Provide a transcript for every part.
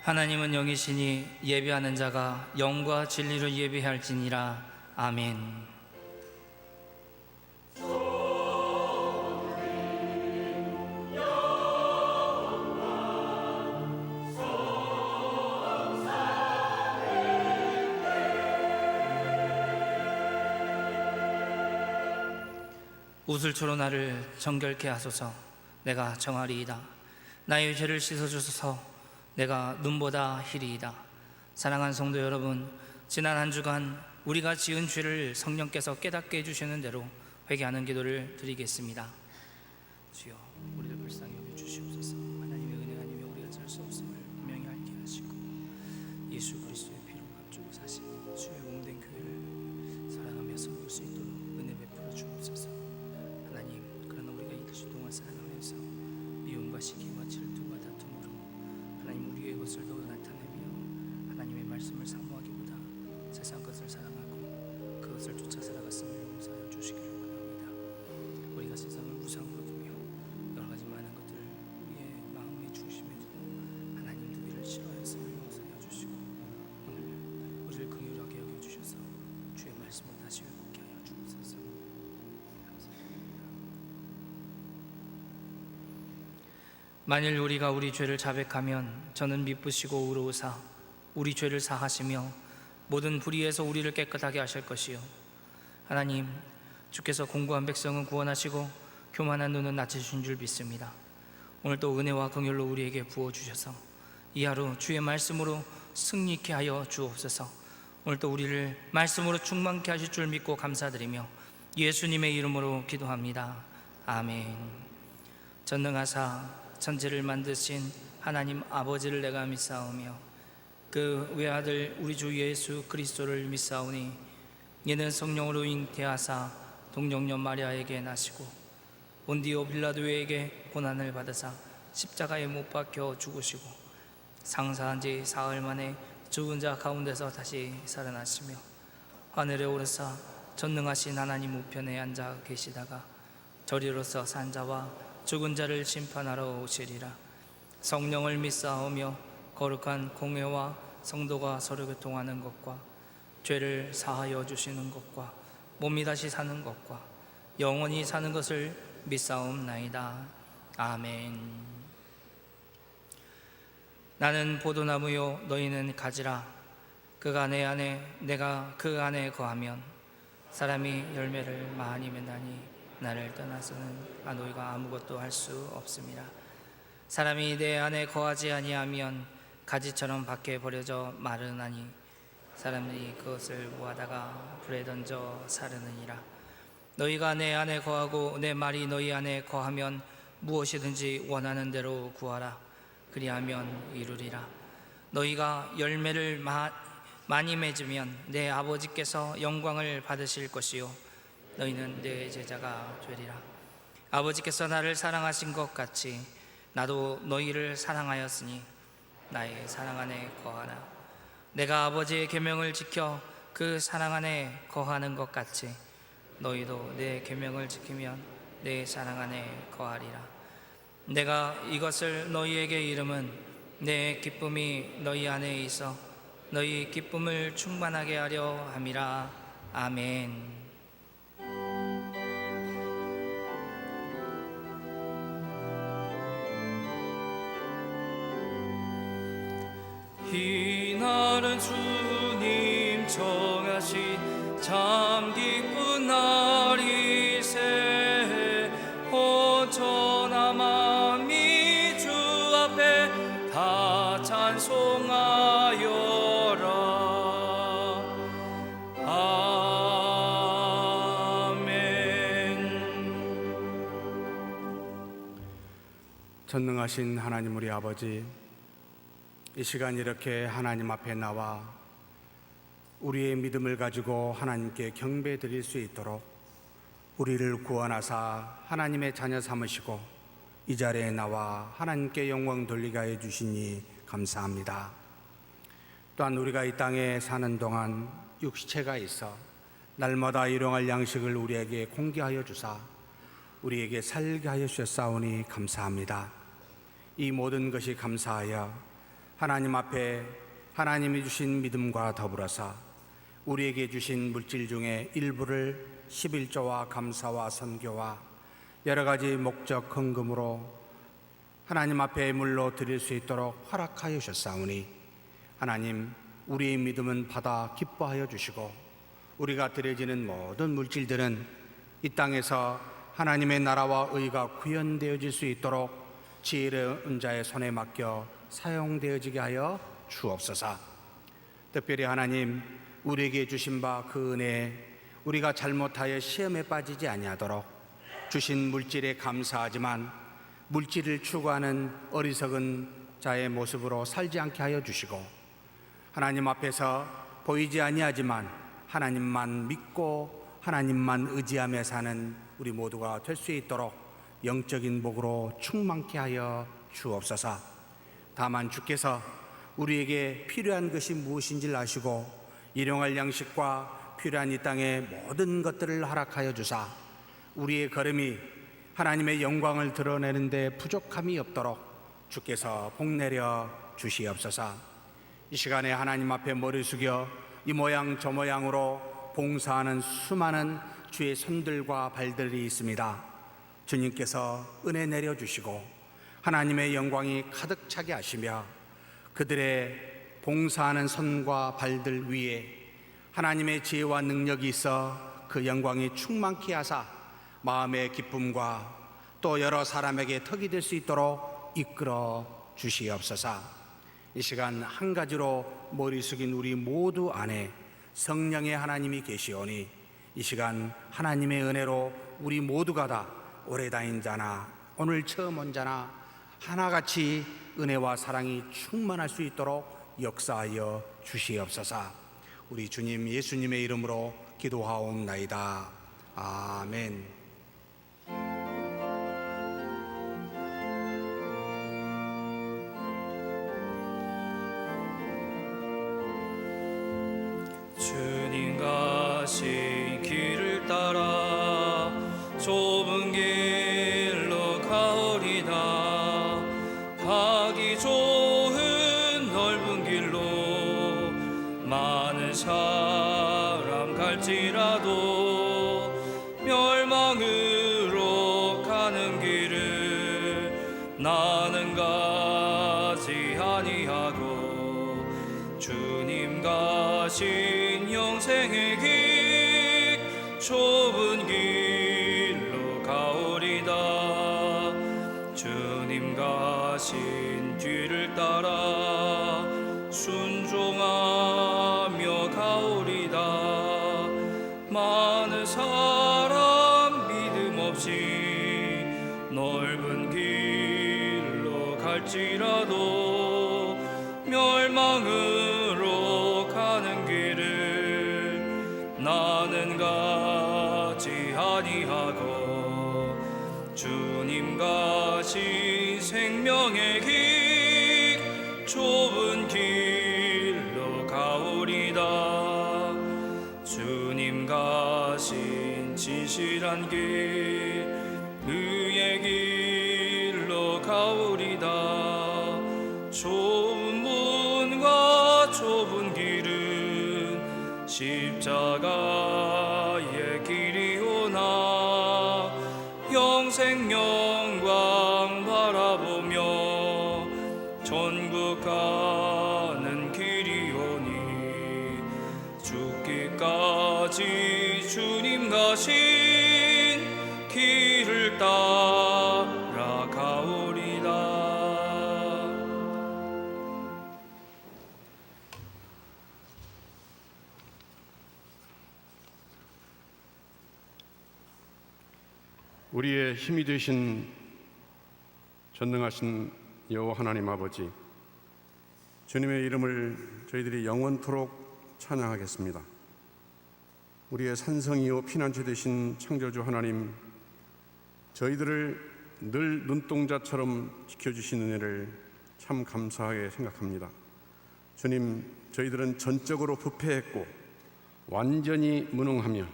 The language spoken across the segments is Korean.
하나님은 영이시니 예배하는 자가 영과 진리로 예배할지니라. 아멘. 우슬초로 나를 정결케 하소서. 내가 정하리이다. 나의 죄를 씻어주소서. 내가 눈보다 희리이다. 사랑하는 성도 여러분, 지난 한 주간 우리가 지은 죄를 성령께서 깨닫게 해주시는 대로 회개하는 기도를 드리겠습니다. 주여, 우리를 불쌍히 여겨주시옵소서. 하나님의 은혜 아니면 우리가 살 수 없음을 분명히 알게 하시고, 예수 그리스도의 피로 값주고 사신 주의 몸된 교회를 사랑하며 섬길 수 있도록 은혜 베풀어 주옵소서. 하나님, 그러나 우리가 이 주 동안 살아가면서 미움과 시기와 질투와 다툼으로 하나님 우리의 것을 더 나타내며 하나님의 말씀을 사모하기보다 세상 것을 사랑하고 그것을 쫓아 살아갔음을 용서하여 주시기를 원합니다. 우리가 세상을 우상으로 두며 여러 가지 많은 것들을 우리의 마음의 중심에 두고 하나님 두기를 싫어했음을 용서하여 주시고, 오늘 우리를 긍휼하게 여겨주셔서 주의 말씀을 다시 회복케 하여 주옵소서. 만일 우리가 우리 죄를 자백하면 저는 미쁘시고 의로우사 우리 죄를 사하시며 모든 불의에서 우리를 깨끗하게 하실 것이요, 하나님, 주께서 공고한 백성은 구원하시고 교만한 눈은 낮추신 줄 믿습니다. 오늘도 은혜와 긍휼로 우리에게 부어주셔서 이 하루 주의 말씀으로 승리케 하여 주옵소서. 오늘도 우리를 말씀으로 충만케 하실 줄 믿고 감사드리며 예수님의 이름으로 기도합니다. 아멘. 전능하사 천지를 만드신 하나님 아버지를 내가 믿사오며 그 외아들 우리 주 예수 그리스도를 믿사오니, 이는 성령으로 잉태하사 동정녀 마리아에게 나시고 본디오 빌라도에게 고난을 받으사 십자가에 못 박혀 죽으시고 상사한 지 사흘 만에 죽은 자 가운데서 다시 살아나시며 하늘에 오르사 전능하신 하나님 우편에 앉아 계시다가 저리로서 산 자와 죽은 자를 심판하러 오시리라. 성령을 믿사오며 거룩한 공회와 성도가 서로 교통하는 것과 죄를 사하여 주시는 것과 몸이 다시 사는 것과 영원히 사는 것을 믿사옵나이다. 아멘. 나는 포도나무요 너희는 가지라. 그가 내 안에 내가 그 안에 거하면 사람이 열매를 많이 맺나니 나를 떠나서는 너희가 아무것도 할 수 없습니다. 사람이 내 안에 거하지 아니하면 가지처럼 밖에 버려져 마르나니 사람들이 그것을 모아다가 불에 던져 사르느니라. 너희가 내 안에 거하고 내 말이 너희 안에 거하면 무엇이든지 원하는 대로 구하라. 그리하면 이루리라. 너희가 열매를 많이 맺으면 내 아버지께서 영광을 받으실 것이요 너희는 내 제자가 되리라. 아버지께서 나를 사랑하신 것 같이 나도 너희를 사랑하였으니 나의 사랑 안에 거하라. 내가 아버지의 계명을 지켜 그 사랑 안에 거하는 것 같이 너희도 내 계명을 지키면 내 사랑 안에 거하리라. 내가 이것을 너희에게 이름은 내 기쁨이 너희 안에 있어 너희 기쁨을 충만하게 하려 함이라. 아멘. 이날은 주님 정하신 참 기쁜 날이세. 온전한 마음이 주 앞에 다 찬송하여라. 아멘. 전능하신 하나님 우리 아버지, 이 시간 이렇게 하나님 앞에 나와 우리의 믿음을 가지고 하나님께 경배 드릴 수 있도록 우리를 구원하사 하나님의 자녀 삼으시고 이 자리에 나와 하나님께 영광 돌리게 해 주시니 감사합니다. 또한 우리가 이 땅에 사는 동안 육체가 있어 날마다 일용할 양식을 우리에게 공개하여 주사 우리에게 살게 하여 주셨사오니 감사합니다. 이 모든 것이 감사하여 하나님 앞에 하나님이 주신 믿음과 더불어서 우리에게 주신 물질 중에 일부를 11조와 감사와 선교와 여러 가지 목적 헌금으로 하나님 앞에 물로 드릴 수 있도록 허락하여 주셨사오니 하나님, 우리의 믿음은 받아 기뻐하여 주시고 우리가 드려지는 모든 물질들은 이 땅에서 하나님의 나라와 의가 구현되어질 수 있도록 지혜로운 자의 손에 맡겨 사용되어지게 하여 주옵소서. 특별히 하나님, 우리에게 주신 바 그 은혜에 우리가 잘못하여 시험에 빠지지 아니하도록 주신 물질에 감사하지만 물질을 추구하는 어리석은 자의 모습으로 살지 않게 하여 주시고 하나님 앞에서 보이지 아니하지만 하나님만 믿고 하나님만 의지하며 사는 우리 모두가 될 수 있도록 영적인 복으로 충만케 하여 주옵소서. 다만 주께서 우리에게 필요한 것이 무엇인지를 아시고 일용할 양식과 필요한 이 땅의 모든 것들을 허락하여 주사 우리의 걸음이 하나님의 영광을 드러내는 데 부족함이 없도록 주께서 복내려 주시옵소서. 이 시간에 하나님 앞에 머리 숙여 이 모양 저 모양으로 봉사하는 수많은 주의 손들과 발들이 있습니다. 주님께서 은혜 내려주시고 하나님의 영광이 가득 차게 하시며 그들의 봉사하는 손과 발들 위에 하나님의 지혜와 능력이 있어 그 영광이 충만케 하사 마음의 기쁨과 또 여러 사람에게 턱이 될 수 있도록 이끌어 주시옵소서. 이 시간 한 가지로 머리 숙인 우리 모두 안에 성령의 하나님이 계시오니 이 시간 하나님의 은혜로 우리 모두가 다 오래 다닌 자나 오늘 처음 온 자나 하나같이 은혜와 사랑이 충만할 수 있도록 역사하여 주시옵소서. 우리 주님 예수님의 이름으로 기도하옵나이다. 아멘. 주님 가신 길을 따라 좁은 길로 가오리다. 가기 좋은 넓은 길로 많은 사람 갈지라도 멸망으로 가는 길을 나는 가지 아니하고 주님 가신 영생의 길 좁은 길로 가오리다. 주님 가신 뒤를 따라 순종하며 가오리다. 많은 사람 믿음 없이 넓은 길로 갈지라도 멸망으로 가는 길을 나는 가지 아니하고 주님 가신 생명의 길 좁은 길로 가오리다. 주님 가신 진실한 길 의의 길로 가오리다. 좁은 문과 좁은 길은 십자가의 길이오나 영생 영광 바라보며 천국 가는 길이오니 죽기까지 주님 가신 길을 따라 가오리다. 우리의 힘이 되신 전능하신 여호와 하나님 아버지, 주님의 이름을 저희들이 영원토록 찬양하겠습니다. 우리의 산성이요 피난처 되신 창조주 하나님, 저희들을 늘 눈동자처럼 지켜주신 은혜를 참 감사하게 생각합니다. 주님, 저희들은 전적으로 부패했고 완전히 무능하며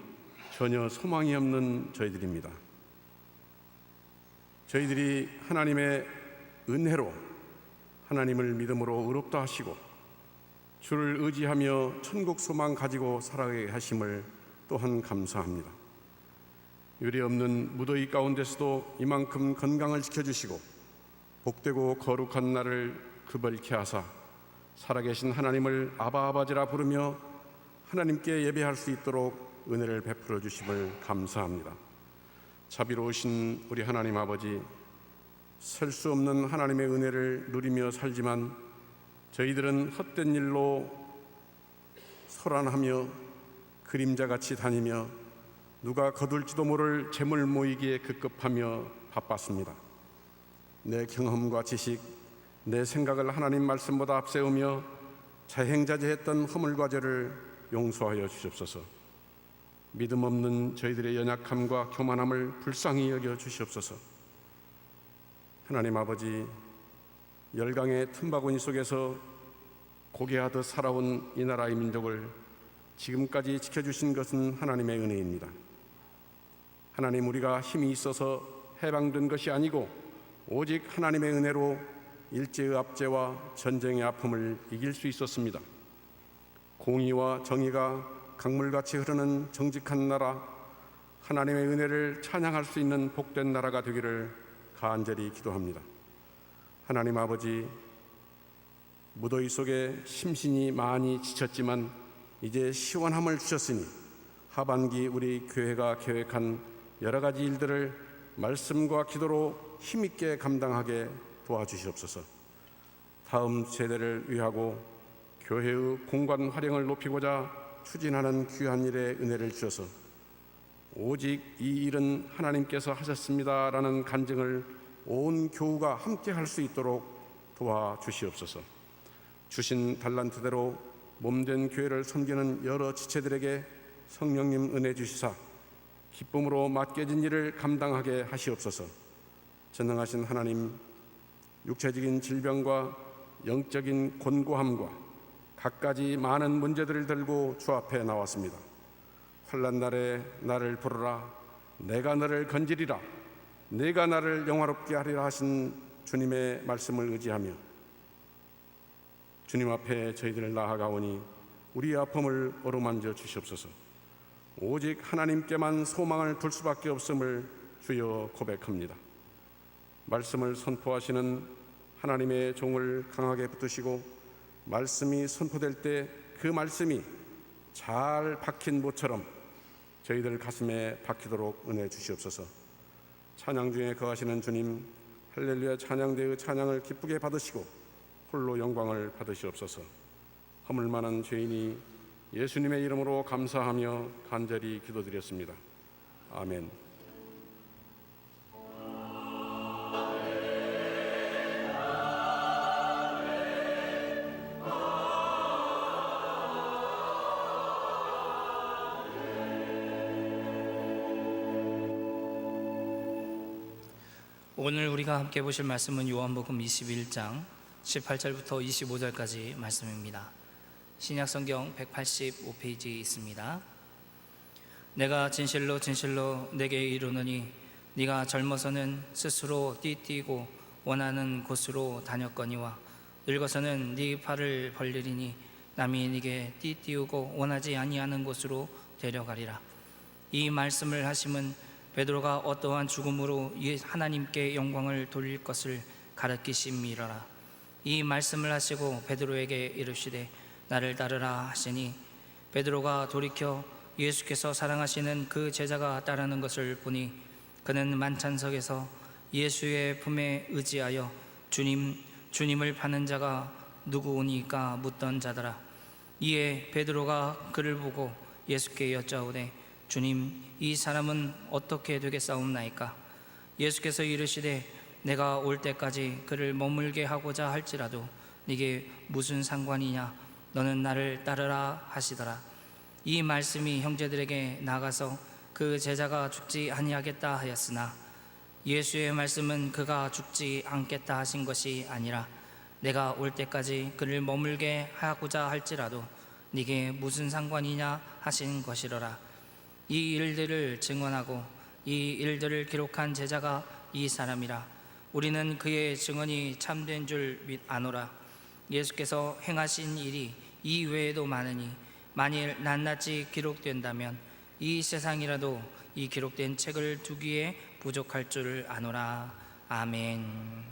전혀 소망이 없는 저희들입니다. 저희들이 하나님의 은혜로 하나님을 믿음으로 의롭다 하시고 주를 의지하며 천국 소망 가지고 살아가게 하심을 또한 감사합니다. 유례 없는 무더위 가운데서도 이만큼 건강을 지켜주시고 복되고 거룩한 날을 급을케 하사 살아계신 하나님을 아바아버지라 부르며 하나님께 예배할 수 있도록 은혜를 베풀어 주심을 감사합니다. 자비로우신 우리 하나님 아버지, 셀 수 없는 하나님의 은혜를 누리며 살지만 저희들은 헛된 일로 소란하며 그림자같이 다니며 누가 거둘지도 모를 재물 모이기에 급급하며 바빴습니다. 내 경험과 지식, 내 생각을 하나님 말씀보다 앞세우며 자행자제했던 허물과 죄를 용서하여 주시옵소서. 믿음 없는 저희들의 연약함과 교만함을 불쌍히 여겨 주시옵소서. 하나님 아버지, 열강의 틈바구니 속에서 고개하듯 살아온 이 나라의 민족을 지금까지 지켜주신 것은 하나님의 은혜입니다. 하나님, 우리가 힘이 있어서 해방된 것이 아니고 오직 하나님의 은혜로 일제의 압제와 전쟁의 아픔을 이길 수 있었습니다. 공의와 정의가 강물같이 흐르는 정직한 나라, 하나님의 은혜를 찬양할 수 있는 복된 나라가 되기를 간절히 기도합니다. 하나님 아버지, 무더위 속에 심신이 많이 지쳤지만 이제 시원함을 주셨으니 하반기 우리 교회가 계획한 여러 가지 일들을 말씀과 기도로 힘있게 감당하게 도와주시옵소서. 다음 세대를 위하고 교회의 공간 활용을 높이고자 추진하는 귀한 일에 은혜를 주셔서 오직 이 일은 하나님께서 하셨습니다라는 간증을 온 교우가 함께 할 수 있도록 도와주시옵소서. 주신 달란트대로 몸된 교회를 섬기는 여러 지체들에게 성령님 은혜 주시사 기쁨으로 맡겨진 일을 감당하게 하시옵소서. 전능하신 하나님, 육체적인 질병과 영적인 곤고함과 갖가지 많은 문제들을 들고 주 앞에 나왔습니다. 환난 날에 나를 부르라, 내가 너를 건지리라, 내가 나를 영화롭게 하리라 하신 주님의 말씀을 의지하며 주님 앞에 저희들을 나아가오니 우리의 아픔을 어루만져 주시옵소서. 오직 하나님께만 소망을 둘 수밖에 없음을 주여 고백합니다. 말씀을 선포하시는 하나님의 종을 강하게 붙드시고 말씀이 선포될 때 그 말씀이 잘 박힌 모처럼 저희들 가슴에 박히도록 은혜 주시옵소서. 찬양 중에 거하시는 주님, 할렐루야 찬양대의 찬양을 기쁘게 받으시고 홀로 영광을 받으시옵소서. 허물 많은 죄인이 예수님의 이름으로 감사하며 간절히 기도드렸습니다. 아멘. 오늘 우리가 함께 보실 말씀은 요한복음 21장 18절부터 25절까지 말씀입니다. 신약성경 185페이지에 있습니다. 내가 진실로 진실로 내게 이르노니 네가 젊어서는 스스로 띠뛰고 원하는 곳으로 다녔거니와 늙어서는 네 팔을 벌리리니 남이 네게 띠띠우고 원하지 아니하는 곳으로 데려가리라. 이 말씀을 하심은 베드로가 어떠한 죽음으로 하나님께 영광을 돌릴 것을 가르치심이라. 이 말씀을 하시고 베드로에게 이르시되 나를 따르라 하시니 베드로가 돌이켜 예수께서 사랑하시는 그 제자가 따르는 것을 보니 그는 만찬석에서 예수의 품에 의지하여 주님을 파는 자가 누구오니까 묻던 자더라. 이에 베드로가 그를 보고 예수께 여짜오되 주님, 이 사람은 어떻게 되겠사옵나이까? 예수께서 이르시되 내가 올 때까지 그를 머물게 하고자 할지라도 네게 무슨 상관이냐? 너는 나를 따르라 하시더라. 이 말씀이 형제들에게 나가서 그 제자가 죽지 아니하겠다 하였으나 예수의 말씀은 그가 죽지 않겠다 하신 것이 아니라 내가 올 때까지 그를 머물게 하고자 할지라도 네게 무슨 상관이냐 하신 것이로라. 이 일들을 증언하고 이 일들을 기록한 제자가 이 사람이라. 우리는 그의 증언이 참된 줄 아노라. 예수께서 행하신 일이 이 외에도 많으니 만일 낱낱이 기록된다면 이 세상이라도 이 기록된 책을 두기에 부족할 줄 아노라. 아멘.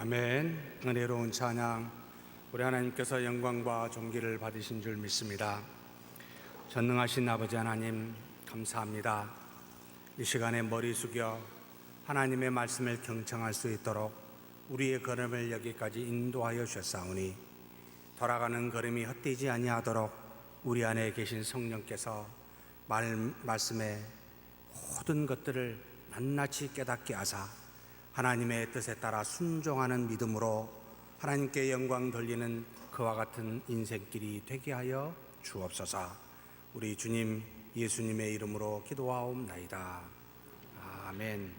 아멘. 은혜로운 찬양, 우리 하나님께서 영광과 존귀를 받으신 줄 믿습니다. 전능하신 아버지 하나님, 감사합니다. 이 시간에 머리 숙여 하나님의 말씀을 경청할 수 있도록 우리의 걸음을 여기까지 인도하여 주셨사오니 돌아가는 걸음이 헛되지 아니하도록 우리 안에 계신 성령께서 말씀의 모든 것들을 낱낱이 깨닫게 하사 하나님의 뜻에 따라 순종하는 믿음으로 하나님께 영광 돌리는 그와 같은 인생길이 되게 하여 주옵소서. 우리 주님 예수님의 이름으로 기도하옵나이다. 아멘.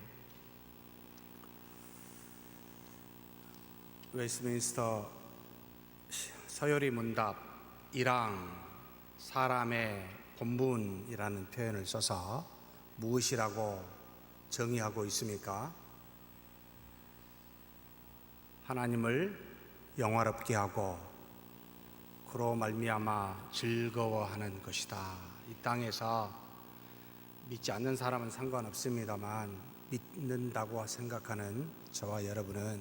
웨스트민스터 서열이 문답 1항 사람의 본분이라는 표현을 써서 무엇이라고 정의하고 있습니까? 하나님을 영화롭게 하고 그로 말미암아 즐거워하는 것이다. 이 땅에서 믿지 않는 사람은 상관없습니다만 믿는다고 생각하는 저와 여러분은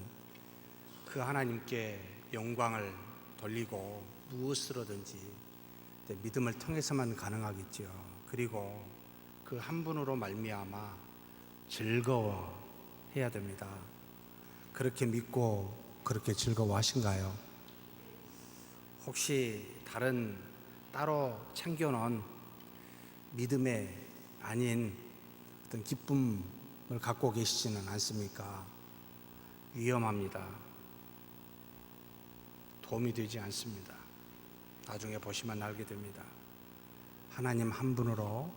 그 하나님께 영광을 돌리고 무엇으로든지 믿음을 통해서만 가능하겠죠. 그리고 그 한 분으로 말미암아 즐거워해야 됩니다. 그렇게 믿고 그렇게 즐거워하신가요? 혹시 다른 따로 챙겨놓은 믿음에 아닌 어떤 기쁨을 갖고 계시지는 않습니까? 위험합니다. 도움이 되지 않습니다. 나중에 보시면 알게 됩니다. 하나님 한 분으로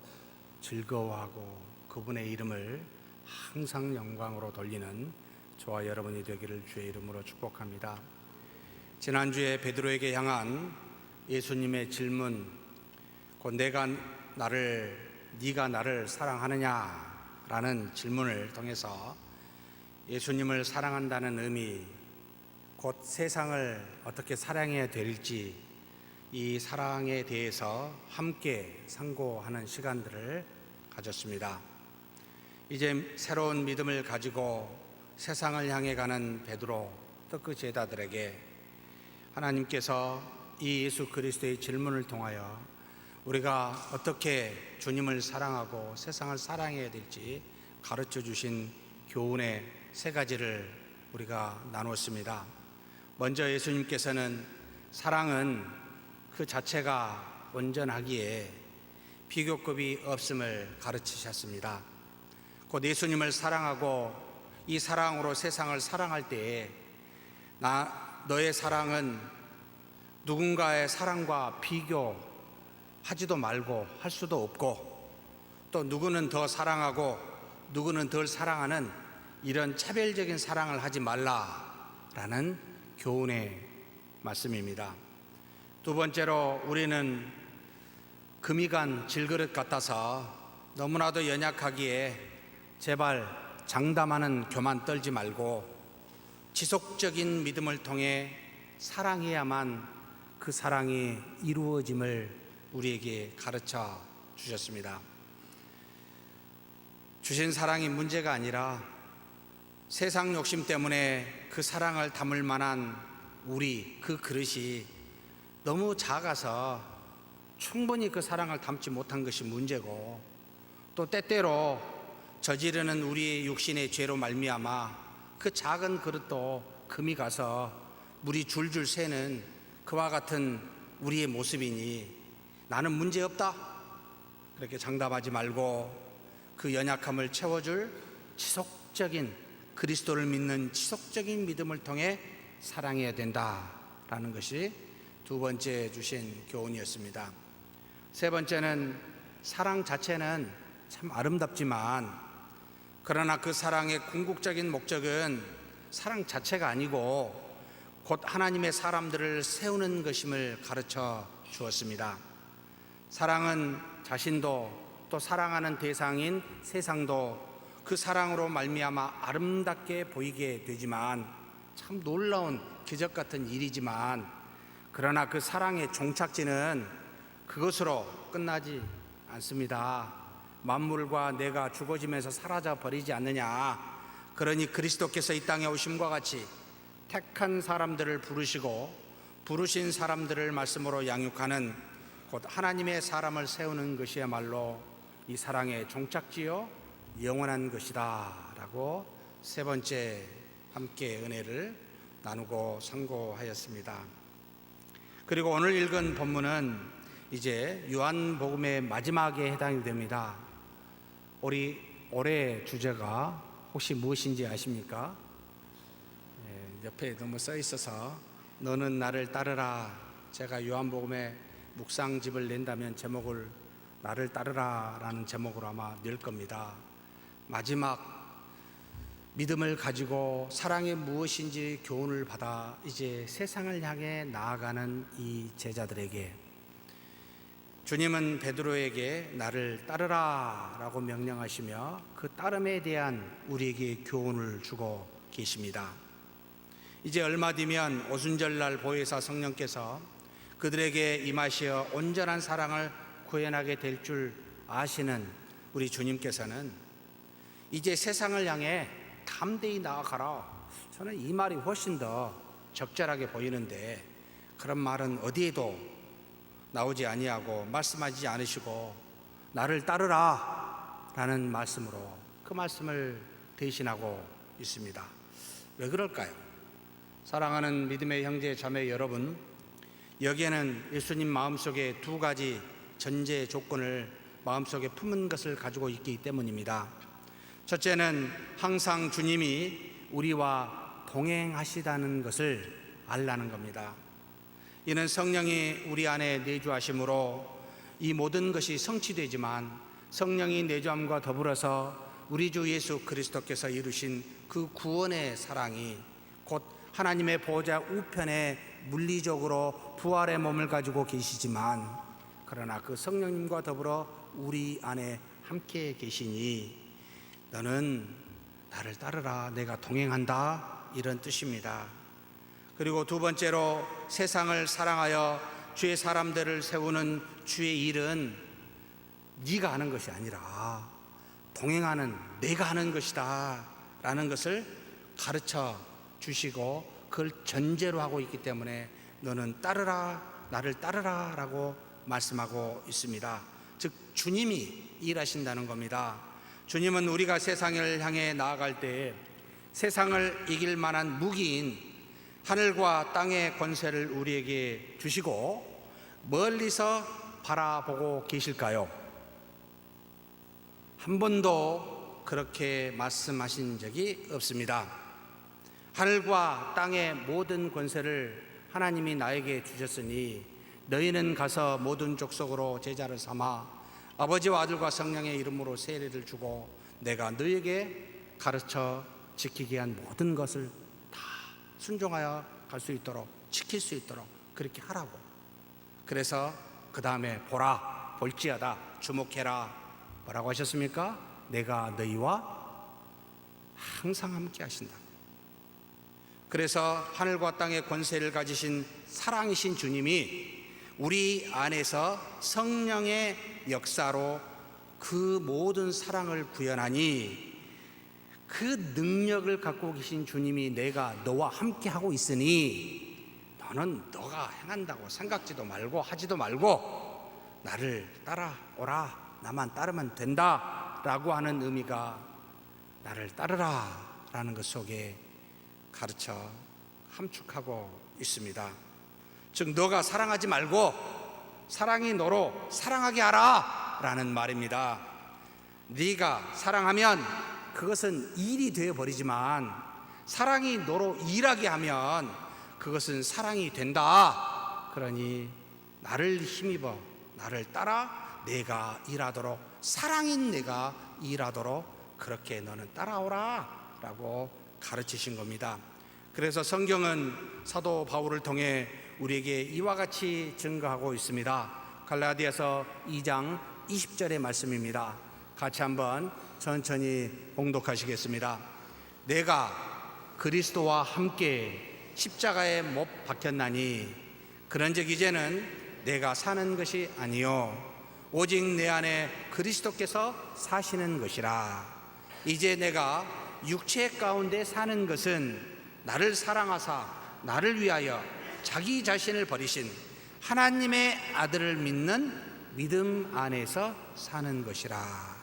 즐거워하고 그분의 이름을 항상 영광으로 돌리는 저와 여러분이 되기를 주의 이름으로 축복합니다. 지난주에 베드로에게 향한 예수님의 질문, 곧 네가 나를 사랑하느냐라는 질문을 통해서 예수님을 사랑한다는 의미, 곧 세상을 어떻게 사랑해야 될지 이 사랑에 대해서 함께 상고하는 시간들을 가졌습니다. 이제 새로운 믿음을 가지고 세상을 향해 가는 베드로 또 그 제자들에게 하나님께서 이 예수 그리스도의 질문을 통하여 우리가 어떻게 주님을 사랑하고 세상을 사랑해야 될지 가르쳐 주신 교훈의 세 가지를 우리가 나눴습니다. 먼저 예수님께서는 사랑은 그 자체가 온전하기에 비교급이 없음을 가르치셨습니다. 곧 예수님을 사랑하고 이 사랑으로 세상을 사랑할 때에 너의 사랑은 누군가의 사랑과 비교하지도 말고 할 수도 없고, 또 누구는 더 사랑하고 누구는 덜 사랑하는 이런 차별적인 사랑을 하지 말라라는 교훈의 말씀입니다. 두 번째로 우리는 금이 간 질그릇 같아서 너무나도 연약하기에 제발 장담하는 교만 떨지 말고 지속적인 믿음을 통해 사랑해야만 그 사랑이 이루어짐을 우리에게 가르쳐 주셨습니다. 주신 사랑이 문제가 아니라 세상 욕심 때문에 그 사랑을 담을 만한 우리 그 그릇이 너무 작아서 충분히 그 사랑을 담지 못한 것이 문제고, 또 때때로 저지르는 우리의 육신의 죄로 말미암아 그 작은 그릇도 금이 가서 물이 줄줄 새는 그와 같은 우리의 모습이니 나는 문제없다 그렇게 장담하지 말고 그 연약함을 채워줄 지속적인 그리스도를 믿는 지속적인 믿음을 통해 사랑해야 된다라는 것이 두 번째 주신 교훈이었습니다. 세 번째는 사랑 자체는 참 아름답지만 그러나 그 사랑의 궁극적인 목적은 사랑 자체가 아니고 곧 하나님의 사람들을 세우는 것임을 가르쳐 주었습니다. 사랑은 자신도 또 사랑하는 대상인 세상도 그 사랑으로 말미암아 아름답게 보이게 되지만 참 놀라운 기적 같은 일이지만, 그러나 그 사랑의 종착지는 그것으로 끝나지 않습니다. 만물과 내가 죽어지면서 사라져 버리지 않느냐. 그러니 그리스도께서 이 땅에 오심과 같이 택한 사람들을 부르시고 부르신 사람들을 말씀으로 양육하는 곧 하나님의 사람을 세우는 것이야말로 이 사랑의 종착지요 영원한 것이다 라고 세 번째 함께 은혜를 나누고 상고하였습니다. 그리고 오늘 읽은 본문은 이제 요한복음의 마지막에 해당이 됩니다. 우리 올해 주제가 혹시 무엇인지 아십니까? 옆에 너무 써 있어서 너는 나를 따르라. 제가 요한복음에 묵상집을 낸다면 제목을 나를 따르라 라는 제목으로 아마 낼 겁니다. 마지막 믿음을 가지고 사랑이 무엇인지 교훈을 받아 이제 세상을 향해 나아가는 이 제자들에게 주님은 베드로에게 나를 따르라 라고 명령하시며 그 따름에 대한 우리에게 교훈을 주고 계십니다. 이제 얼마 뒤면 오순절날 보혜사 성령께서 그들에게 임하시어 온전한 사랑을 구현하게 될 줄 아시는 우리 주님께서는 이제 세상을 향해 담대히 나아가라. 저는 이 말이 훨씬 더 적절하게 보이는데 그런 말은 어디에도 나오지 아니하고 말씀하지 않으시고 나를 따르라 라는 말씀으로 그 말씀을 대신하고 있습니다. 왜 그럴까요? 사랑하는 믿음의 형제 자매 여러분, 여기에는 예수님 마음속에 두 가지 전제 조건을 마음속에 품은 것을 가지고 있기 때문입니다. 첫째는 항상 주님이 우리와 동행하시다는 것을 알라는 겁니다. 이는 성령이 우리 안에 내주하심으로 이 모든 것이 성취되지만 성령이 내주함과 더불어서 우리 주 예수 그리스도께서 이루신 그 구원의 사랑이 곧 하나님의 보좌 우편에 물리적으로 부활의 몸을 가지고 계시지만 그러나 그 성령님과 더불어 우리 안에 함께 계시니 너는 나를 따르라. 내가 동행한다. 이런 뜻입니다. 그리고 두 번째로 세상을 사랑하여 주의 사람들을 세우는 주의 일은 네가 하는 것이 아니라 동행하는 내가 하는 것이다 라는 것을 가르쳐 주시고 그걸 전제로 하고 있기 때문에 너는 따르라 나를 따르라 라고 말씀하고 있습니다. 즉 주님이 일하신다는 겁니다. 주님은 우리가 세상을 향해 나아갈 때 세상을 이길 만한 무기인 하늘과 땅의 권세를 우리에게 주시고 멀리서 바라보고 계실까요? 한 번도 그렇게 말씀하신 적이 없습니다. 하늘과 땅의 모든 권세를 하나님이 나에게 주셨으니 너희는 가서 모든 족속으로 제자를 삼아 아버지와 아들과 성령의 이름으로 세례를 주고 내가 너희에게 가르쳐 지키게 한 모든 것을 다 순종하여 갈 수 있도록 지킬 수 있도록 그렇게 하라고. 그래서 그 다음에 보라 볼지어다 주목해라 뭐라고 하셨습니까? 내가 너희와 항상 함께 하신다. 그래서 하늘과 땅의 권세를 가지신 사랑이신 주님이 우리 안에서 성령의 역사로 그 모든 사랑을 구현하니 그 능력을 갖고 계신 주님이 내가 너와 함께 하고 있으니 너는 너가 행한다고 생각지도 말고 하지도 말고 나를 따라오라, 나만 따르면 된다 라고 하는 의미가 나를 따르라 라는 것 속에 가르쳐 함축하고 있습니다. 즉 너가 사랑하지 말고 사랑이 너로 사랑하게 하라 라는 말입니다. 네가 사랑하면 그것은 일이 되어버리지만 사랑이 너로 일하게 하면 그것은 사랑이 된다. 그러니 나를 힘입어 나를 따라 내가 일하도록 사랑인 내가 일하도록 그렇게 너는 따라오라 라고 가르치신 겁니다. 그래서 성경은 사도 바울을 통해 우리에게 이와 같이 증거하고 있습니다. 갈라디아서 2장 20절의 말씀입니다. 같이 한번 천천히 봉독하시겠습니다. 내가 그리스도와 함께 십자가에 못 박혔나니 그런즉 이제는 내가 사는 것이 아니요 오직 내 안에 그리스도께서 사시는 것이라. 이제 내가 육체 가운데 사는 것은 나를 사랑하사 나를 위하여 자기 자신을 버리신 하나님의 아들을 믿는 믿음 안에서 사는 것이라.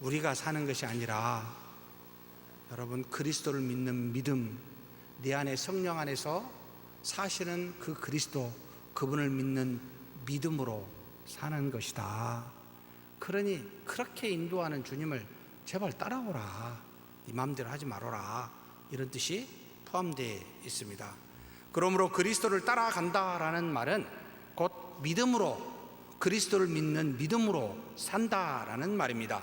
우리가 사는 것이 아니라 여러분 그리스도를 믿는 믿음, 내 안에 성령 안에서 사시는 그 그리스도, 그분을 믿는 믿음으로 사는 것이다. 그러니 그렇게 인도하는 주님을 제발 따라오라, 네 마음대로 하지 말아라, 이런 뜻이 포함되어 있습니다. 그러므로 그리스도를 따라간다라는 말은 곧 믿음으로, 그리스도를 믿는 믿음으로 산다라는 말입니다.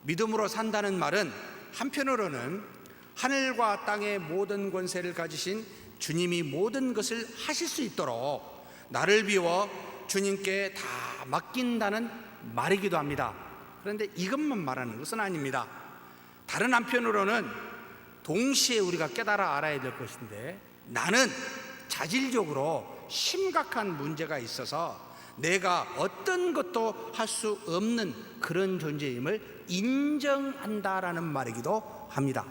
믿음으로 산다는 말은 한편으로는 하늘과 땅의 모든 권세를 가지신 주님이 모든 것을 하실 수 있도록 나를 비워 주님께 다 맡긴다는 말이기도 합니다. 그런데 이것만 말하는 것은 아닙니다. 다른 한편으로는 동시에 우리가 깨달아 알아야 될 것인데, 나는 자질적으로 심각한 문제가 있어서 내가 어떤 것도 할 수 없는 그런 존재임을 인정한다라는 말이기도 합니다.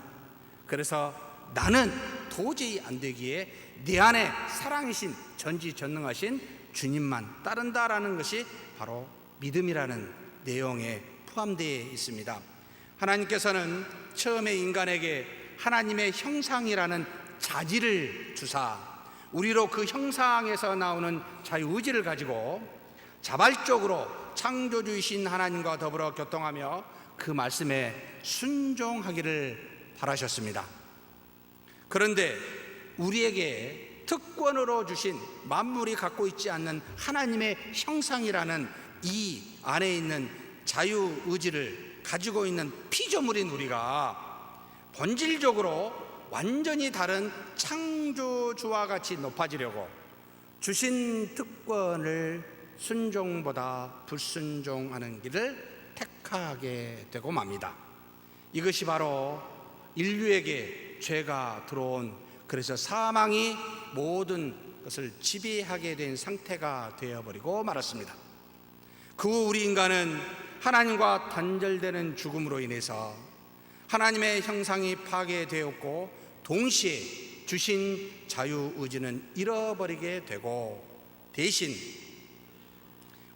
그래서 나는 도저히 안 되기에 내 안에 사랑이신 전지전능하신 주님만 따른다라는 것이 바로 믿음이라는 내용에 포함되어 있습니다. 하나님께서는 처음에 인간에게 하나님의 형상이라는 자질을 주사 우리로 그 형상에서 나오는 자유의지를 가지고 자발적으로 창조주이신 하나님과 더불어 교통하며 그 말씀에 순종하기를 바라셨습니다. 그런데 우리에게 특권으로 주신 만물이 갖고 있지 않는 하나님의 형상이라는 이 안에 있는 자유의지를 가지고 있는 피조물인 우리가 본질적으로 완전히 다른 창조주와 같이 높아지려고 주신 특권을 순종보다 불순종하는 길을 택하게 되고 맙니다. 이것이 바로 인류에게 죄가 들어온, 그래서 사망이 모든 것을 지배하게 된 상태가 되어버리고 말았습니다. 그 후 우리 인간은 하나님과 단절되는 죽음으로 인해서 하나님의 형상이 파괴되었고 동시에 주신 자유의지는 잃어버리게 되고 대신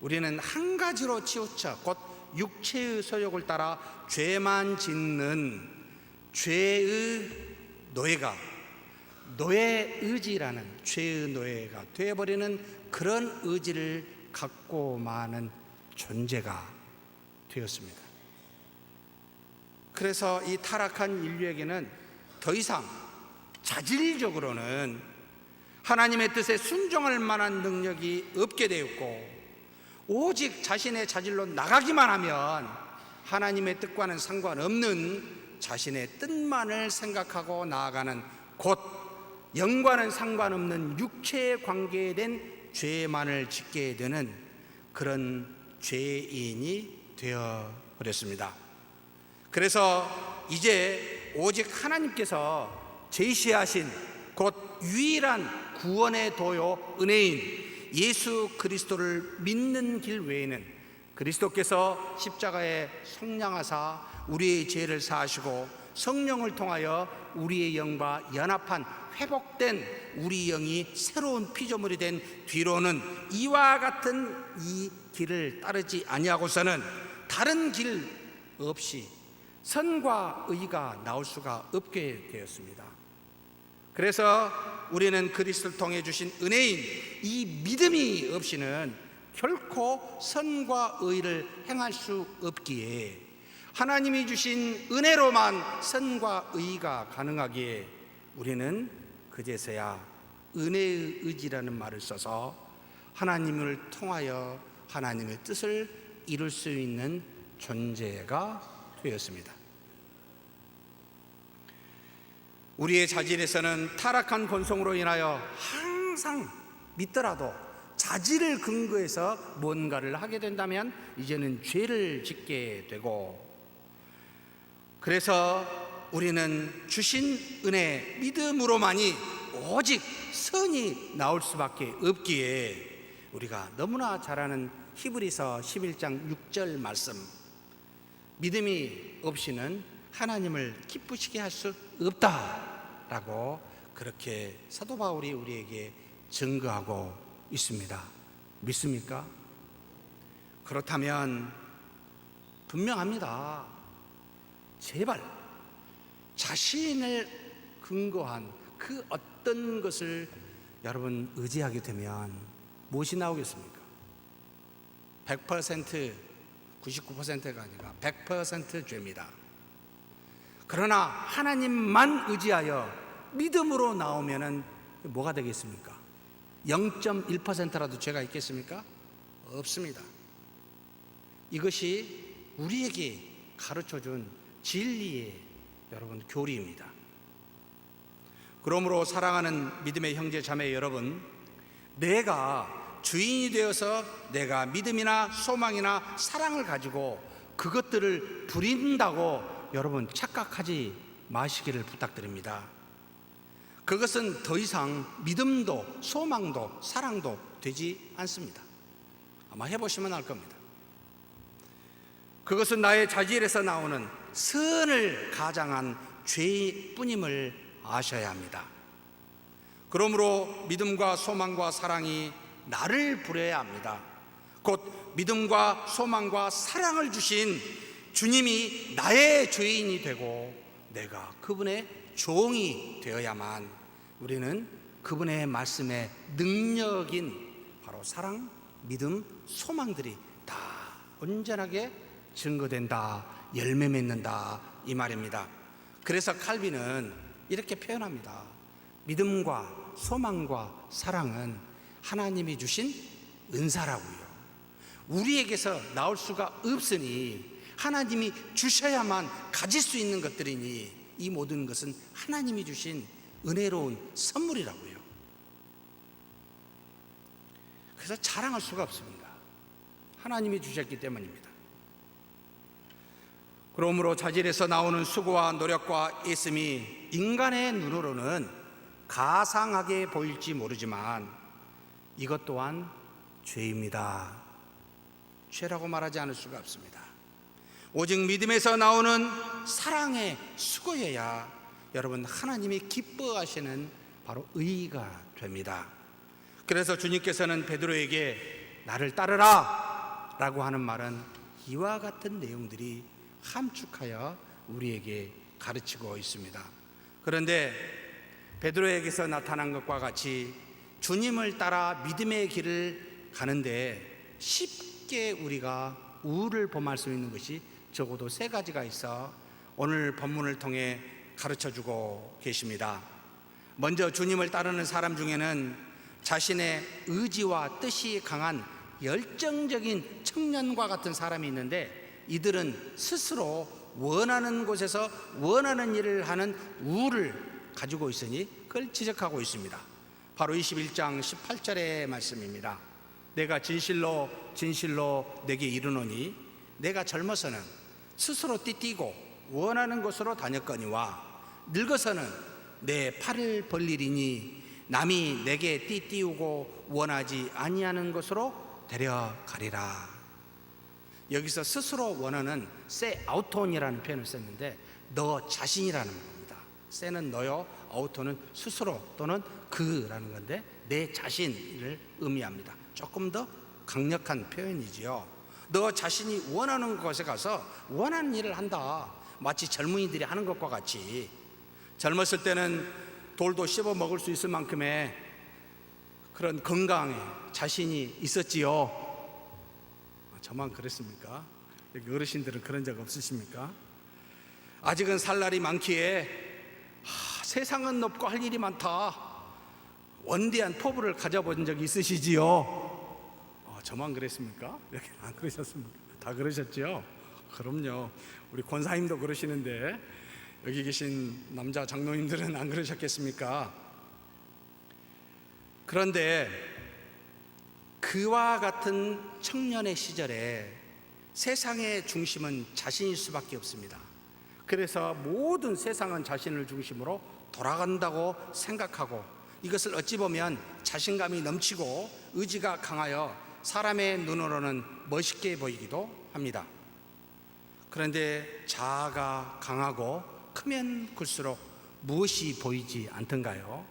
우리는 한 가지로 치우쳐 곧 육체의 소욕을 따라 죄만 짓는 죄의 노예가, 노예의지라는 죄의 노예가 되어버리는 그런 의지를 갖고 마는 존재가 되었습니다. 그래서 이 타락한 인류에게는 더 이상 자질적으로는 하나님의 뜻에 순종할 만한 능력이 없게 되었고, 오직 자신의 자질로 나가기만 하면 하나님의 뜻과는 상관없는 자신의 뜻만을 생각하고 나아가는, 곧 영과는 상관없는 육체의 관계에 된 죄만을 짓게 되는 그런 죄인이 되어버렸습니다. 그래서 이제 오직 하나님께서 제시하신 곧 유일한 구원의 도요 은혜인 예수 그리스도를 믿는 길 외에는, 그리스도께서 십자가에 속량하사 우리의 죄를 사하시고 성령을 통하여 우리의 영과 연합한 회복된 우리 영이 새로운 피조물이 된 뒤로는 이와 같은 이 길을 따르지 아니하고서는 다른 길 없이 선과 의가 나올 수가 없게 되었습니다. 그래서 우리는 그리스도를 통해 주신 은혜인 이 믿음이 없이는 결코 선과 의를 행할 수 없기에, 하나님이 주신 은혜로만 선과 의가 가능하기에 우리는 그제서야 은혜의 의지라는 말을 써서 하나님을 통하여 하나님의 뜻을 이룰 수 있는 존재가 되었습니다. 우리의 자질에서는 타락한 본성으로 인하여 항상 믿더라도 자질을 근거해서 뭔가를 하게 된다면 이제는 죄를 짓게 되고, 그래서 우리는 주신 은혜 믿음으로만이 오직 선이 나올 수밖에 없기에 우리가 너무나 잘 아는 히브리서 11장 6절 말씀, 믿음이 없이는 하나님을 기쁘시게 할 수 없다라고 그렇게 사도 바울이 우리에게 증거하고 있습니다. 믿습니까? 그렇다면 분명합니다. 제발 자신을 근거한 그 어떤 것을 여러분 의지하게 되면 무엇이 나오겠습니까? 100% 99%가 아니라 100% 죄입니다. 그러나 하나님만 의지하여 믿음으로 나오면은 뭐가 되겠습니까? 0.1%라도 죄가 있겠습니까? 없습니다. 이것이 우리에게 가르쳐준 진리의 여러분 교리입니다. 그러므로 사랑하는 믿음의 형제 자매 여러분, 내가 주인이 되어서 내가 믿음이나 소망이나 사랑을 가지고 그것들을 부린다고 여러분 착각하지 마시기를 부탁드립니다. 그것은 더 이상 믿음도 소망도 사랑도 되지 않습니다. 아마 해보시면 알 겁니다. 그것은 나의 자질에서 나오는 선을 가장한 죄뿐임을 아셔야 합니다. 그러므로 믿음과 소망과 사랑이 나를 부려야 합니다. 곧 믿음과 소망과 사랑을 주신 주님이 나의 죄인이 되고 내가 그분의 종이 되어야만 우리는 그분의 말씀의 능력인 바로 사랑, 믿음, 소망들이 다 온전하게 증거된다, 열매 맺는다 이 말입니다. 그래서 칼빈은 이렇게 표현합니다. 믿음과 소망과 사랑은 하나님이 주신 은사라고요. 우리에게서 나올 수가 없으니 하나님이 주셔야만 가질 수 있는 것들이니 이 모든 것은 하나님이 주신 은혜로운 선물이라고요. 그래서 자랑할 수가 없습니다. 하나님이 주셨기 때문입니다. 그러므로 자질에서 나오는 수고와 노력과 애씀이 인간의 눈으로는 가상하게 보일지 모르지만 이것 또한 죄입니다. 죄라고 말하지 않을 수가 없습니다. 오직 믿음에서 나오는 사랑의 수고여야 여러분 하나님이 기뻐하시는 바로 의가 됩니다. 그래서 주님께서는 베드로에게 나를 따르라 라고 하는 말은 이와 같은 내용들이 함축하여 우리에게 가르치고 있습니다. 그런데 베드로에게서 나타난 것과 같이 주님을 따라 믿음의 길을 가는데 쉽게 우리가 우를 범할 수 있는 것이 적어도 3가지가 있어 오늘 본문을 통해 가르쳐주고 계십니다. 먼저 주님을 따르는 사람 중에는 자신의 의지와 뜻이 강한 열정적인 청년과 같은 사람이 있는데, 이들은 스스로 원하는 곳에서 원하는 일을 하는 우를 가지고 있으니 그걸 지적하고 있습니다. 바로 21장 18절의 말씀입니다. 내가 진실로 진실로 내게 이르노니 내가 젊어서는 스스로 띠띠고 원하는 곳으로 다녔거니와 늙어서는 내 팔을 벌리리니 남이 내게 띠띠우고 원하지 아니하는 곳으로 데려가리라. 여기서 스스로 원하는 세 아우톤이라는 표현을 썼는데 너 자신이라는 겁니다. 세는 너요, 아우톤은 스스로 또는 그라는 건데 내 자신을 의미합니다. 조금 더 강력한 표현이지요. 너 자신이 원하는 곳에 가서 원하는 일을 한다. 마치 젊은이들이 하는 것과 같이. 젊었을 때는 돌도 씹어 먹을 수 있을 만큼의 그런 건강에 자신이 있었지요. 저만 그랬습니까? 여기 어르신들은 그런 적 없으십니까? 아직은 살 날이 많기에 세상은 높고 할 일이 많다. 원대한 포부를 가져본 적 있으시지요? 저만 그랬습니까? 여기 안 그러셨습니까? 다 그러셨죠? 그럼요. 우리 권사님도 그러시는데 여기 계신 남자 장로님들은 안 그러셨겠습니까? 그런데 그와 같은 청년의 시절에 세상의 중심은 자신일 수밖에 없습니다. 그래서 모든 세상은 자신을 중심으로 돌아간다고 생각하고, 이것을 어찌 보면 자신감이 넘치고 의지가 강하여 사람의 눈으로는 멋있게 보이기도 합니다. 그런데 자아가 강하고 크면 클수록 무엇이 보이지 않던가요?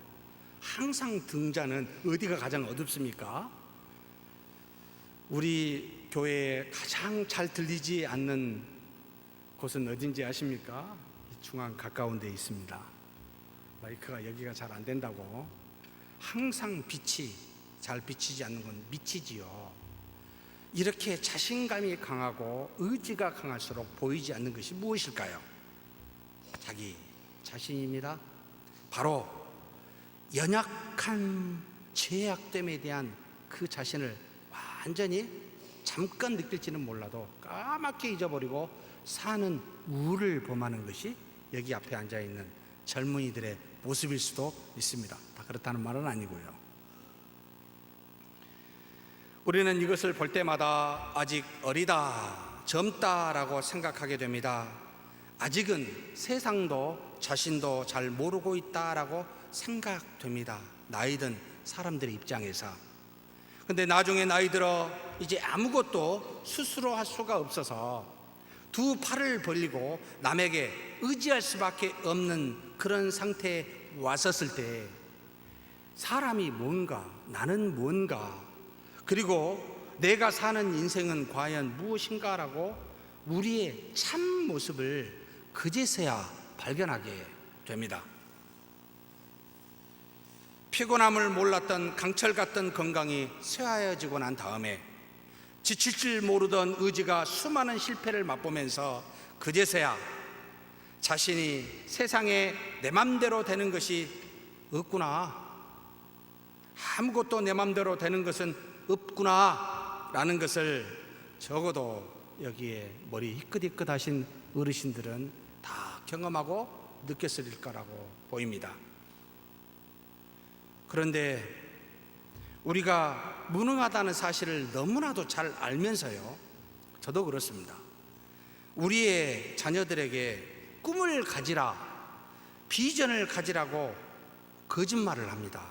항상 등자는 어디가 가장 어둡습니까? 우리 교회에 가장 잘 들리지 않는 곳은 어딘지 아십니까? 중앙 가까운 데 있습니다. 마이크가 여기가 잘 안 된다고. 항상 빛이 잘 비치지 않는 건 미치지요. 이렇게 자신감이 강하고 의지가 강할수록 보이지 않는 것이 무엇일까요? 자기 자신입니다. 바로 연약한 죄악됨에 대한 그 자신을 완전히 잠깐 느낄지는 몰라도 까맣게 잊어버리고 사는 우를 범하는 것이 여기 앞에 앉아있는 젊은이들의 모습일 수도 있습니다. 다 그렇다는 말은 아니고요. 우리는 이것을 볼 때마다 아직 어리다, 젊다라고 생각하게 됩니다. 아직은 세상도 자신도 잘 모르고 있다라고 생각됩니다. 나이든 사람들의 입장에서. 근데 나중에 나이 들어 이제 아무것도 스스로 할 수가 없어서 두 팔을 벌리고 남에게 의지할 수밖에 없는 그런 상태에 왔었을 때 사람이 뭔가, 나는 뭔가, 그리고 내가 사는 인생은 과연 무엇인가라고 우리의 참 모습을 그제서야 발견하게 됩니다. 피곤함을 몰랐던 강철 같던 건강이 쇠하여지고 난 다음에 지칠 줄 모르던 의지가 수많은 실패를 맛보면서 그제서야 자신이 세상에 내 맘대로 되는 것이 없구나, 아무것도 내 맘대로 되는 것은 없구나 라는 것을 적어도 여기에 머리 희끗희끗 하신 어르신들은 다 경험하고 느꼈을 거라고 보입니다. 그런데 우리가 무능하다는 사실을 너무나도 잘 알면서요, 저도 그렇습니다. 우리의 자녀들에게 꿈을 가지라, 비전을 가지라고 거짓말을 합니다.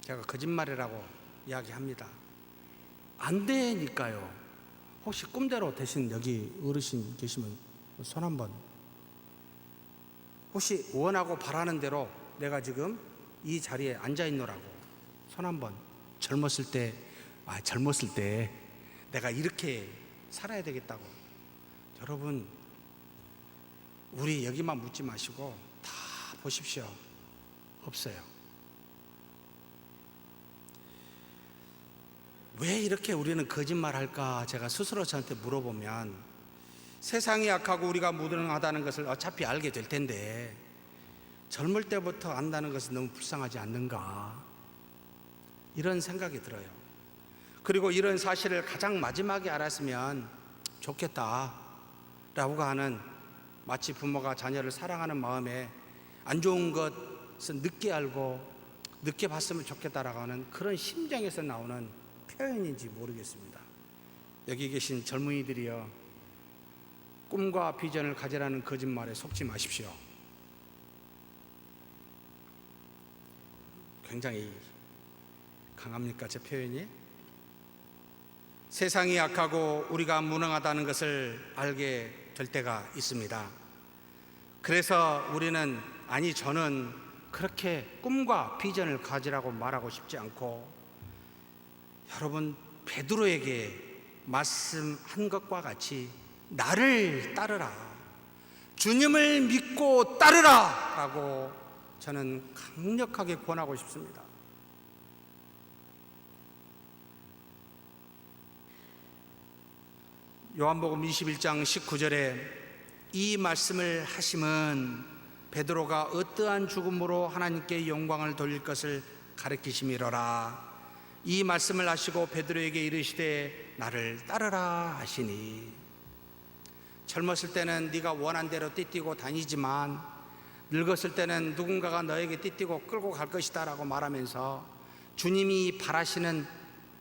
제가 거짓말이라고 이야기합니다. 안 되니까요. 혹시 꿈대로 대신 여기 어르신 계시면 손 한번. 혹시 원하고 바라는 대로 내가 지금 이 자리에 앉아 있노라고 손 한번. 젊었을 때 내가 이렇게 살아야 되겠다고. 여러분, 우리 여기만 묻지 마시고 다 보십시오. 없어요. 왜 이렇게 우리는 거짓말할까? 제가 스스로 저한테 물어보면, 세상이 악하고 우리가 무능하다는 것을 어차피 알게 될 텐데 젊을 때부터 안다는 것은 너무 불쌍하지 않는가, 이런 생각이 들어요. 그리고 이런 사실을 가장 마지막에 알았으면 좋겠다라고 하는, 마치 부모가 자녀를 사랑하는 마음에 안 좋은 것은 늦게 알고 늦게 봤으면 좋겠다라고 하는 그런 심정에서 나오는 표현인지 모르겠습니다. 여기 계신 젊은이들이여, 꿈과 비전을 가지라는 거짓말에 속지 마십시오. 굉장히 강합니까, 제 표현이? 세상이 약하고 우리가 무능하다는 것을 알게 될 때가 있습니다. 그래서 우리는, 저는 그렇게 꿈과 비전을 가지라고 말하고 싶지 않고, 여러분, 베드로에게 말씀한 것과 같이 나를 따르라, 주님을 믿고 따르라 라고 저는 강력하게 권하고 싶습니다. 요한복음 21장 19절에 이 말씀을 하심은 베드로가 어떠한 죽음으로 하나님께 영광을 돌릴 것을 가르치심이로라. 이 말씀을 하시고 베드로에게 이르시되 나를 따르라 하시니, 젊었을 때는 네가 원한 대로 띠띠고 다니지만 늙었을 때는 누군가가 너에게 띠띠고 끌고 갈 것이다 라고 말하면서, 주님이 바라시는,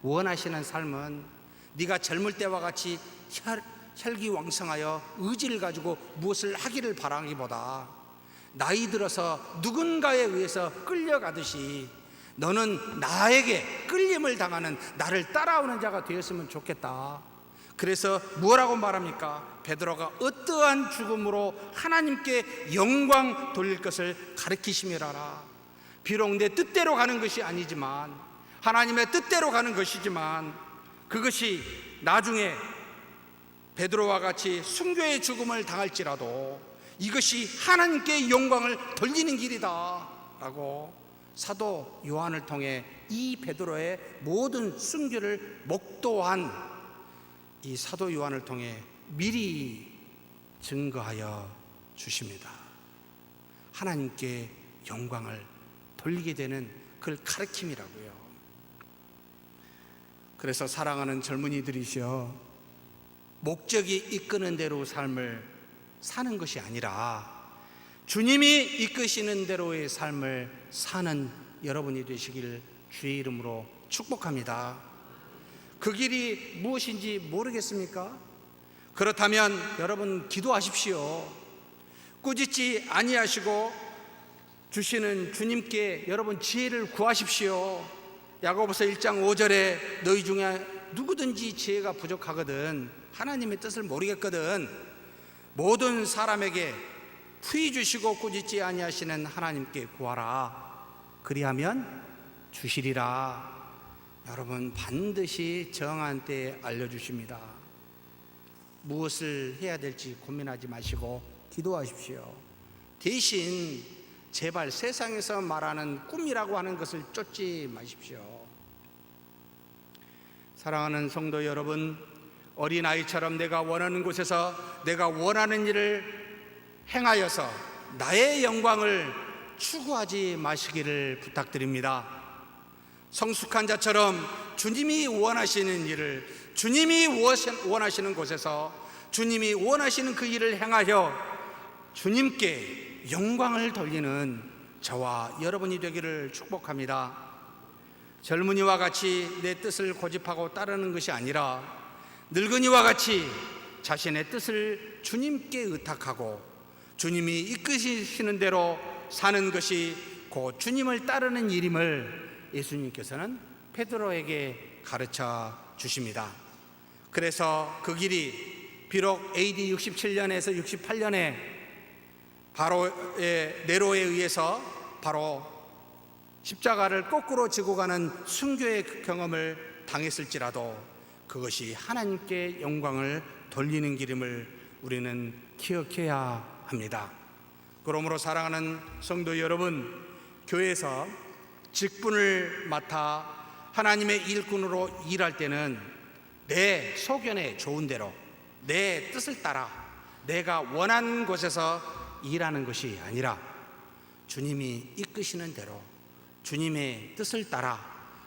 원하시는 삶은 네가 젊을 때와 같이 혈기왕성하여 의지를 가지고 무엇을 하기를 바라기보다 나이 들어서 누군가에 의해서 끌려가듯이 너는 나에게 끌림을 당하는, 나를 따라오는 자가 되었으면 좋겠다. 그래서 뭐라고 말합니까? 베드로가 어떠한 죽음으로 하나님께 영광 돌릴 것을 가르치심이라라. 비록 내 뜻대로 가는 것이 아니지만, 하나님의 뜻대로 가는 것이지만, 그것이 나중에 베드로와 같이 순교의 죽음을 당할지라도 이것이 하나님께 영광을 돌리는 길이다 라고 사도 요한을 통해 이 베드로의 모든 순교를 목도한 이 사도 요한을 통해 미리 증거하여 주십니다. 하나님께 영광을 돌리게 되는 그걸 가르침이라고요. 그래서 사랑하는 젊은이들이시여, 목적이 이끄는 대로 삶을 사는 것이 아니라 주님이 이끄시는 대로의 삶을 사는 여러분이 되시길 주의 이름으로 축복합니다. 그 길이 무엇인지 모르겠습니까? 그렇다면 여러분 기도하십시오. 꾸짖지 아니하시고 주시는 주님께 여러분 지혜를 구하십시오. 야고보서 1장 5절에 너희 중에 누구든지 지혜가 부족하거든, 하나님의 뜻을 모르겠거든, 모든 사람에게 부이 주시고 꾸짖지 아니하시는 하나님께 구하라. 그리하면 주시리라. 여러분, 반드시 정한 때에 알려주십니다. 무엇을 해야 될지 고민하지 마시고 기도하십시오. 대신 제발 세상에서 말하는 꿈이라고 하는 것을 쫓지 마십시오. 사랑하는 성도 여러분, 어린아이처럼 내가 원하는 곳에서 내가 원하는 일을 행하여서 나의 영광을 추구하지 마시기를 부탁드립니다. 성숙한 자처럼 주님이 원하시는 일을, 주님이 원하시는 곳에서 주님이 원하시는 그 일을 행하여 주님께 영광을 돌리는 저와 여러분이 되기를 축복합니다. 젊은이와 같이 내 뜻을 고집하고 따르는 것이 아니라 늙은이와 같이 자신의 뜻을 주님께 의탁하고 주님이 이끄시는 대로 사는 것이 곧 주님을 따르는 일임을 예수님께서는 베드로에게 가르쳐 주십니다. 그래서 그 길이 비록 AD 67년에서 68년에 바로 네로에 의해서 바로 십자가를 거꾸로 지고 가는 순교의 경험을 당했을지라도 그것이 하나님께 영광을 돌리는 길임을 우리는 기억해야 합니다. 그러므로 사랑하는 성도 여러분, 교회에서 직분을 맡아 하나님의 일꾼으로 일할 때는 내 소견에 좋은 대로 내 뜻을 따라 내가 원하는 곳에서 일하는 것이 아니라 주님이 이끄시는 대로 주님의 뜻을 따라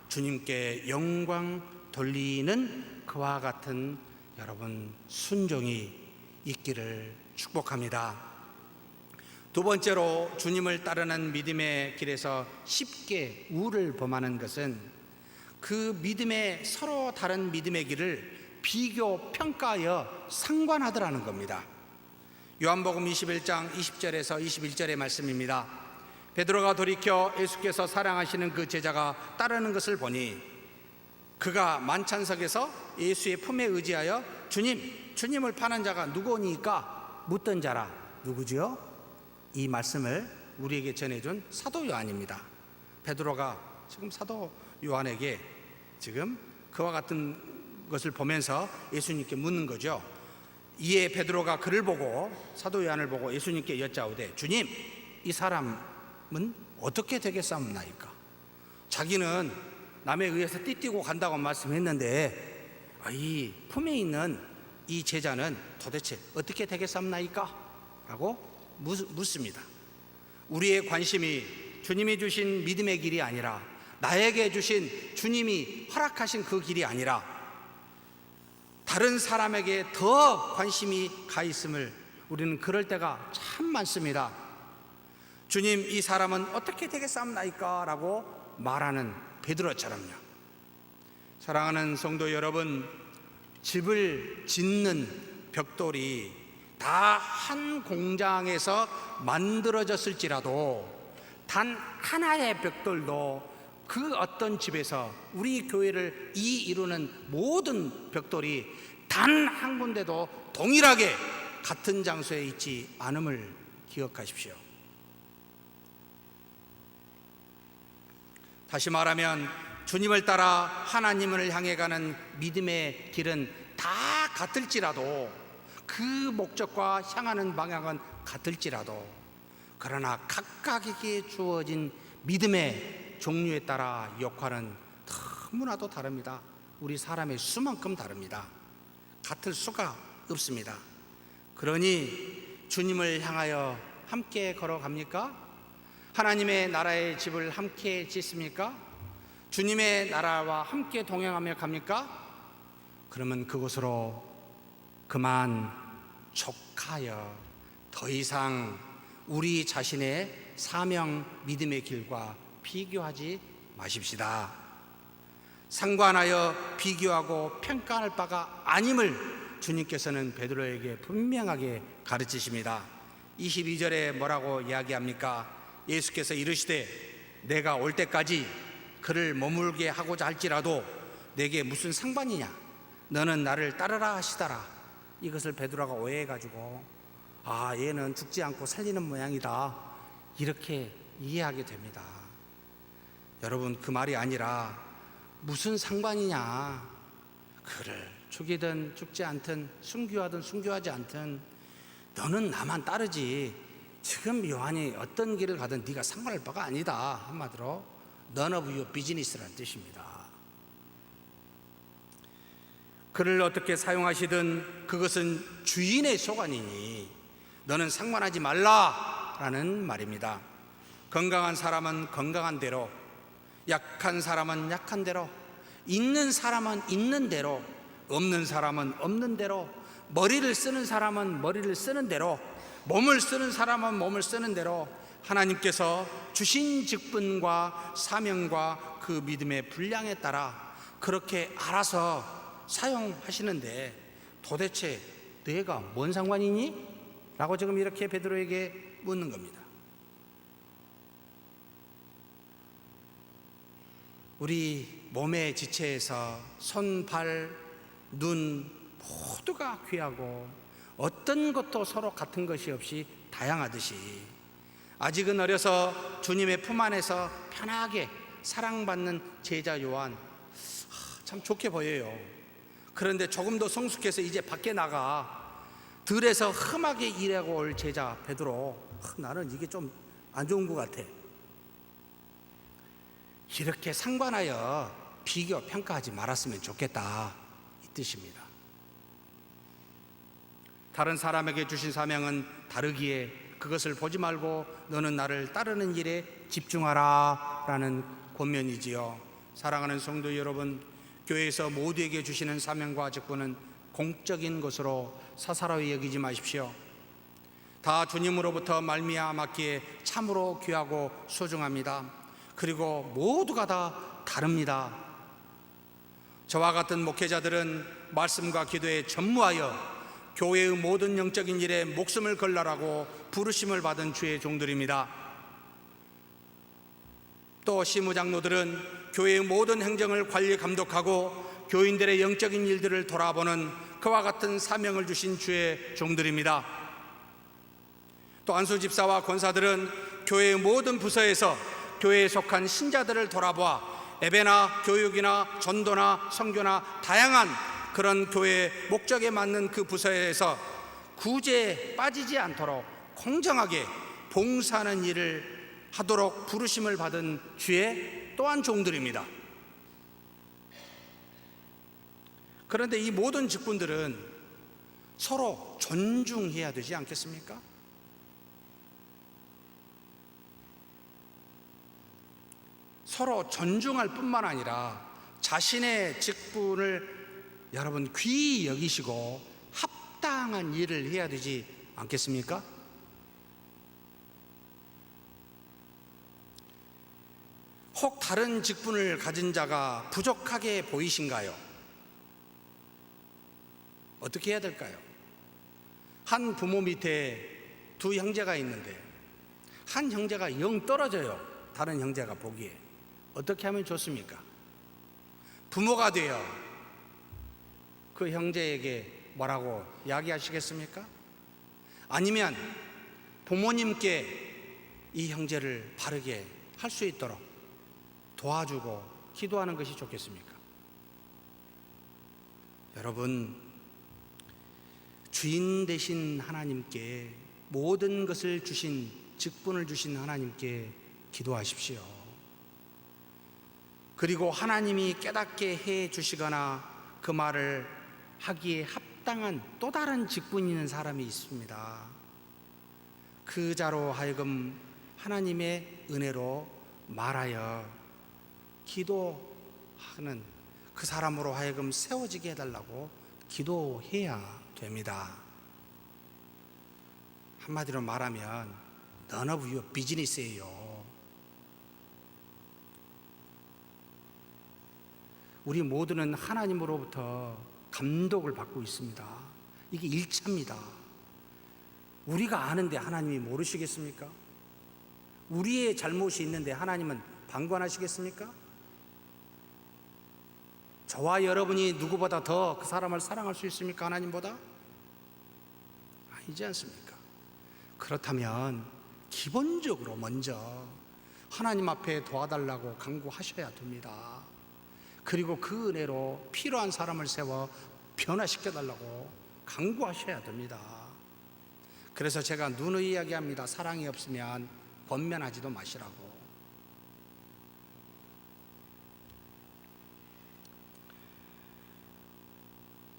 주님께 영광 돌리는 그와 같은 여러분 순종이 있기를 축복합니다. 두 번째로 주님을 따르는 믿음의 길에서 쉽게 우를 범하는 것은 그 믿음의 서로 다른 믿음의 길을 비교 평가하여 상관하더라는 겁니다. 요한복음 21장 20절에서 21절의 말씀입니다. 베드로가 돌이켜 예수께서 사랑하시는 그 제자가 따르는 것을 보니 그가 만찬석에서 예수의 품에 의지하여 주님을 파는 자가 누구니까 묻던 자라. 누구지요? 이 말씀을 우리에게 전해준 사도 요한입니다. 베드로가 지금 사도 요한에게 지금 그와 같은 것을 보면서 예수님께 묻는 거죠. 이에 베드로가 그를 보고 사도 요한을 보고 예수님께 여짜오되 주님, 이 사람은 어떻게 되겠사옵나이까? 자기는 남에 의해서 띠띠고 간다고 말씀했는데 이 품에 있는 이 제자는 도대체 어떻게 되겠사옵나이까? 라고 묻습니다. 우리의 관심이 주님이 주신 믿음의 길이 아니라 나에게 주신 주님이 허락하신 그 길이 아니라 다른 사람에게 더 관심이 가 있음을 우리는 그럴 때가 참 많습니다. 주님, 이 사람은 어떻게 되겠사옵나이까? 라고 말하는 베드로처럼요. 사랑하는 성도 여러분, 집을 짓는 벽돌이 다 한 공장에서 만들어졌을지라도 단 하나의 벽돌도 그 어떤 집에서 우리 교회를 이루는 모든 벽돌이 단 한 군데도 동일하게 같은 장소에 있지 않음을 기억하십시오. 다시 말하면 주님을 따라 하나님을 향해 가는 믿음의 길은 다 같을지라도 그 목적과 향하는 방향은 같을지라도 그러나 각각에게 주어진 믿음의 종류에 따라 역할은 너무나도 다릅니다. 우리 사람의 수만큼 다릅니다. 같을 수가 없습니다. 그러니 주님을 향하여 함께 걸어갑니까? 하나님의 나라의 집을 함께 짓습니까? 주님의 나라와 함께 동행하며 갑니까? 그러면 그곳으로 그만 족하여 더 이상 우리 자신의 사명 믿음의 길과 비교하지 마십시다. 상관하여 비교하고 평가할 바가 아님을 주님께서는 베드로에게 분명하게 가르치십니다. 22절에 뭐라고 이야기합니까? 예수께서 이르시되 내가 올 때까지 그를 머물게 하고자 할지라도 내게 무슨 상관이냐? 너는 나를 따르라 하시더라. 이것을 베드로가 오해해가지고 얘는 죽지 않고 살리는 모양이다 이렇게 이해하게 됩니다. 여러분, 그 말이 아니라 무슨 상관이냐? 그를 죽이든 죽지 않든 순교하든 순교하지 않든 너는 나만 따르지 지금 요한이 어떤 길을 가든 네가 상관할 바가 아니다. 한마디로 None of your business라는 뜻입니다. 그를 어떻게 사용하시든 그것은 주인의 소관이니 너는 상관하지 말라라는 말입니다. 건강한 사람은 건강한 대로, 약한 사람은 약한 대로, 있는 사람은 있는 대로, 없는 사람은 없는 대로, 머리를 쓰는 사람은 머리를 쓰는 대로, 몸을 쓰는 사람은 몸을 쓰는 대로 하나님께서 주신 직분과 사명과 그 믿음의 분량에 따라 그렇게 알아서 사용하시는데 도대체 내가 뭔 상관이니? 라고 지금 이렇게 베드로에게 묻는 겁니다. 우리 몸의 지체에서 손, 발, 눈 모두가 귀하고 어떤 것도 서로 같은 것이 없이 다양하듯이 아직은 어려서 주님의 품 안에서 편하게 사랑받는 제자 요한, 참 좋게 보여요. 그런데 조금 더 성숙해서 이제 밖에 나가 들에서 험하게 일하고 올 제자 베드로, 나는 이게 좀 안 좋은 것 같아. 이렇게 상관하여 비교 평가하지 말았으면 좋겠다, 이 뜻입니다. 다른 사람에게 주신 사명은 다르기에 그것을 보지 말고 너는 나를 따르는 일에 집중하라 라는 권면이지요. 사랑하는 성도 여러분, 교회에서 모두에게 주시는 사명과 직분은 공적인 것으로 사사로이 여기지 마십시오. 다 주님으로부터 말미암았기에 참으로 귀하고 소중합니다. 그리고 모두가 다 다릅니다. 저와 같은 목회자들은 말씀과 기도에 전무하여 교회의 모든 영적인 일에 목숨을 걸라라고 부르심을 받은 주의 종들입니다. 또 시무장로들은 교회의 모든 행정을 관리 감독하고 교인들의 영적인 일들을 돌아보는 그와 같은 사명을 주신 주의 종들입니다. 또 안수집사와 권사들은 교회의 모든 부서에서 교회에 속한 신자들을 돌아보아 예배나 교육이나 전도나 선교나 다양한 그런 교회의 목적에 맞는 그 부서에서 구제에 빠지지 않도록 공정하게 봉사하는 일을 하도록 부르심을 받은 주의 또한 종들입니다. 그런데 이 모든 직분들은 서로 존중해야 되지 않겠습니까? 서로 존중할 뿐만 아니라 자신의 직분을 여러분 귀히 여기시고 합당한 일을 해야 되지 않겠습니까? 혹 다른 직분을 가진 자가 부족하게 보이신가요? 어떻게 해야 될까요? 한 부모 밑에 두 형제가 있는데 한 형제가 영 떨어져요. 다른 형제가 보기에. 어떻게 하면 좋습니까? 부모가 되어 그 형제에게 뭐라고 이야기하시겠습니까? 아니면 부모님께 이 형제를 바르게 할 수 있도록 도와주고 기도하는 것이 좋겠습니까? 여러분, 주인 되신 하나님께, 모든 것을 주신, 직분을 주신 하나님께 기도하십시오. 그리고 하나님이 깨닫게 해 주시거나 그 말을 하기에 합당한 또 다른 직분이 있는 사람이 있습니다. 그 자로 하여금 하나님의 은혜로 말하여 기도하는 그 사람으로 하여금 세워지게 해달라고 기도해야 됩니다. 한마디로 말하면 none of your business예요. 우리 모두는 하나님으로부터 감독을 받고 있습니다. 이게 1차입니다. 우리가 아는데 하나님이 모르시겠습니까? 우리의 잘못이 있는데 하나님은 방관하시겠습니까? 저와 여러분이 누구보다 더 그 사람을 사랑할 수 있습니까? 하나님보다? 아니지 않습니까? 그렇다면 기본적으로 먼저 하나님 앞에 도와달라고 간구하셔야 됩니다. 그리고 그 은혜로 필요한 사람을 세워 변화시켜달라고 간구하셔야 됩니다. 그래서 제가 누누이 이야기합니다. 사랑이 없으면 권면하지도 마시라고.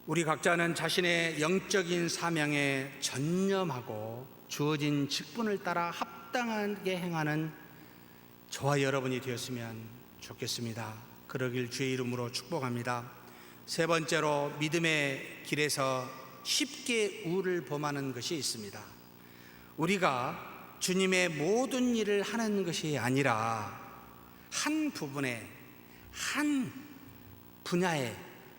우리 각자는 자신의 영적인 사명에 전념하고 주어진 직분을 따라 합당하게 행하는 저와 여러분이 되었으면 좋겠습니다. 그러길 주의 이름으로 축복합니다. 세 번째로 믿음의 길에서 쉽게 우를 범하는 것이 있습니다. 우리가 주님의 모든 일을 하는 것이 아니라 한 부분에, 한 분야에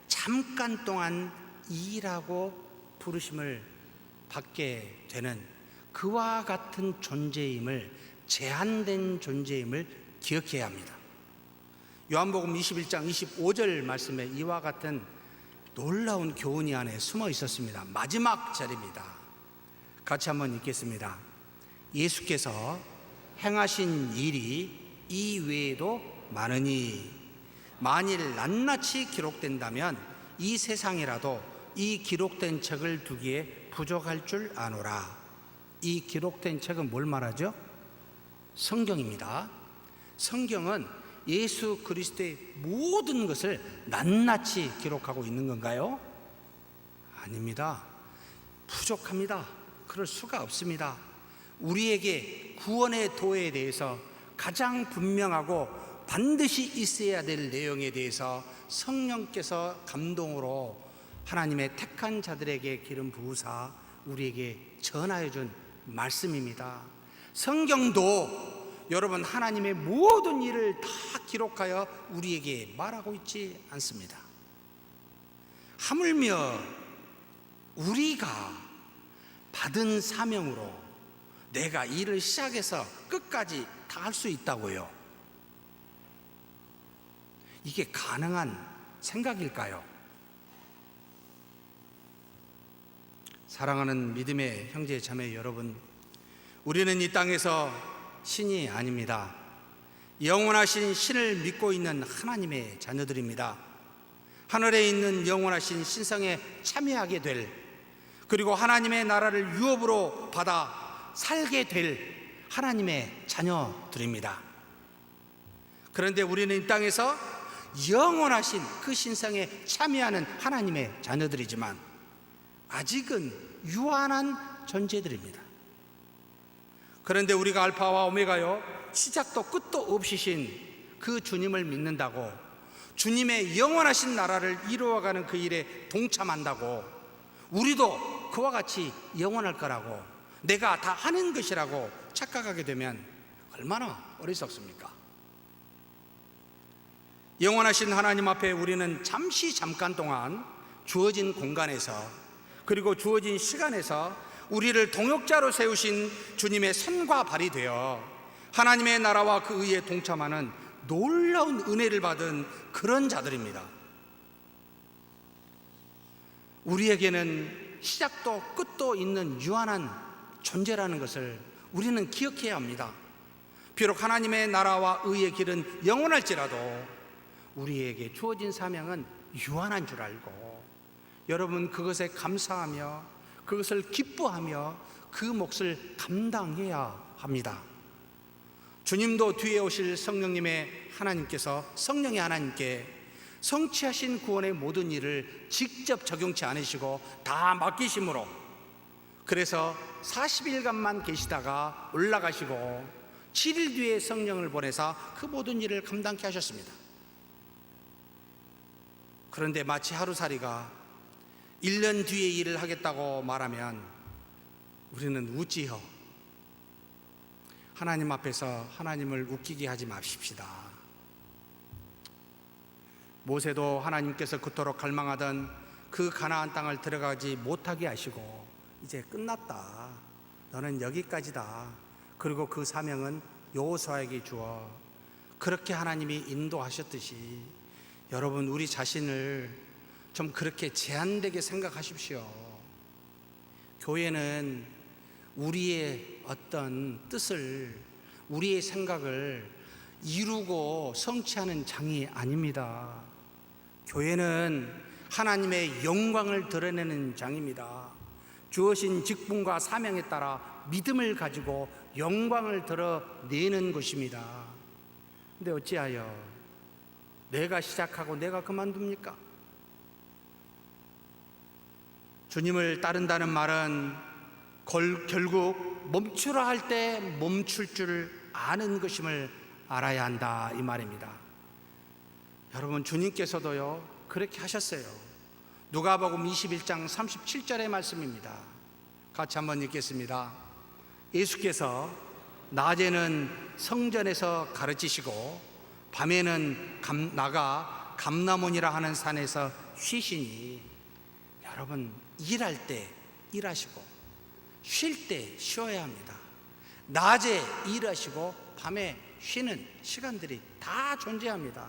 잠깐 동안 일하고 부르심을 받게 되는 그와 같은 존재임을, 제한된 존재임을 기억해야 합니다. 요한복음 21장 25절 말씀에 이와 같은 놀라운 교훈이 안에 숨어 있었습니다. 마지막 절입니다. 같이 한번 읽겠습니다. 예수께서 행하신 일이 이 외에도 많으니 만일 낱낱이 기록된다면 이 세상이라도 이 기록된 책을 두기에 부족할 줄 아노라. 이 기록된 책은 뭘 말하죠? 성경입니다. 성경은 예수 그리스도의 모든 것을 낱낱이 기록하고 있는 건가요? 아닙니다. 부족합니다. 그럴 수가 없습니다. 우리에게 구원의 도에 대해서 가장 분명하고 반드시 있어야 될 내용에 대해서 성령께서 감동으로 하나님의 택한 자들에게 기름 부으사 우리에게 전하여 준 말씀입니다. 성경도 여러분 하나님의 모든 일을 다 기록하여 우리에게 말하고 있지 않습니다. 하물며 우리가 받은 사명으로 내가 일을 시작해서 끝까지 다 할 수 있다고요. 이게 가능한 생각일까요? 사랑하는 믿음의 형제 자매 여러분, 우리는 이 땅에서 신이 아닙니다. 영원하신 신을 믿고 있는 하나님의 자녀들입니다. 하늘에 있는 영원하신 신성에 참여하게 될, 그리고 하나님의 나라를 유업으로 받아 살게 될 하나님의 자녀들입니다. 그런데 우리는 이 땅에서 영원하신 그 신성에 참여하는 하나님의 자녀들이지만 아직은 유한한 존재들입니다. 그런데 우리가 알파와 오메가요, 시작도 끝도 없으신 그 주님을 믿는다고, 주님의 영원하신 나라를 이루어가는 그 일에 동참한다고, 우리도 그와 같이 영원할 거라고, 내가 다 하는 것이라고 착각하게 되면 얼마나 어리석습니까? 영원하신 하나님 앞에 우리는 잠깐 동안 주어진 공간에서, 그리고 주어진 시간에서 우리를 동역자로 세우신 주님의 손과 발이 되어 하나님의 나라와 그 의에 동참하는 놀라운 은혜를 받은 그런 자들입니다. 우리에게는 시작도 끝도 있는 유한한 존재라는 것을 우리는 기억해야 합니다. 비록 하나님의 나라와 의의 길은 영원할지라도 우리에게 주어진 사명은 유한한 줄 알고, 여러분 그것에 감사하며 그것을 기뻐하며 그 몫을 감당해야 합니다. 주님도 뒤에 오실 성령님의 하나님께서, 성령의 하나님께 성취하신 구원의 모든 일을 직접 적용치 않으시고 다 맡기심으로, 그래서 40일간만 계시다가 올라가시고 7일 뒤에 성령을 보내사 그 모든 일을 감당케 하셨습니다. 그런데 마치 하루살이가 1년 뒤에 일을 하겠다고 말하면 우리는 웃지요. 하나님 앞에서 하나님을 웃기게 하지 마십시다. 모세도 하나님께서 그토록 갈망하던 그 가나안 땅을 들어가지 못하게 하시고 이제 끝났다, 너는 여기까지다, 그리고 그 사명은 여호수아에게 주어 그렇게 하나님이 인도하셨듯이 여러분 우리 자신을 좀 그렇게 제한되게 생각하십시오. 교회는 우리의 어떤 뜻을, 우리의 생각을 이루고 성취하는 장이 아닙니다. 교회는 하나님의 영광을 드러내는 장입니다. 주어진 직분과 사명에 따라 믿음을 가지고 영광을 드러내는 것입니다. 근데 어찌하여 내가 시작하고 내가 그만둡니까? 주님을 따른다는 말은 결국 멈추라 할 때 멈출 줄 아는 것임을 알아야 한다, 이 말입니다. 여러분 주님께서도요 그렇게 하셨어요. 누가복음 21장 37절의 말씀입니다. 같이 한번 읽겠습니다. 예수께서 낮에는 성전에서 가르치시고 밤에는 나가 감람원이라 하는 산에서 쉬시니, 여러분 일할 때 일하시고 쉴 때 쉬어야 합니다. 낮에 일하시고 밤에 쉬는 시간들이 다 존재합니다.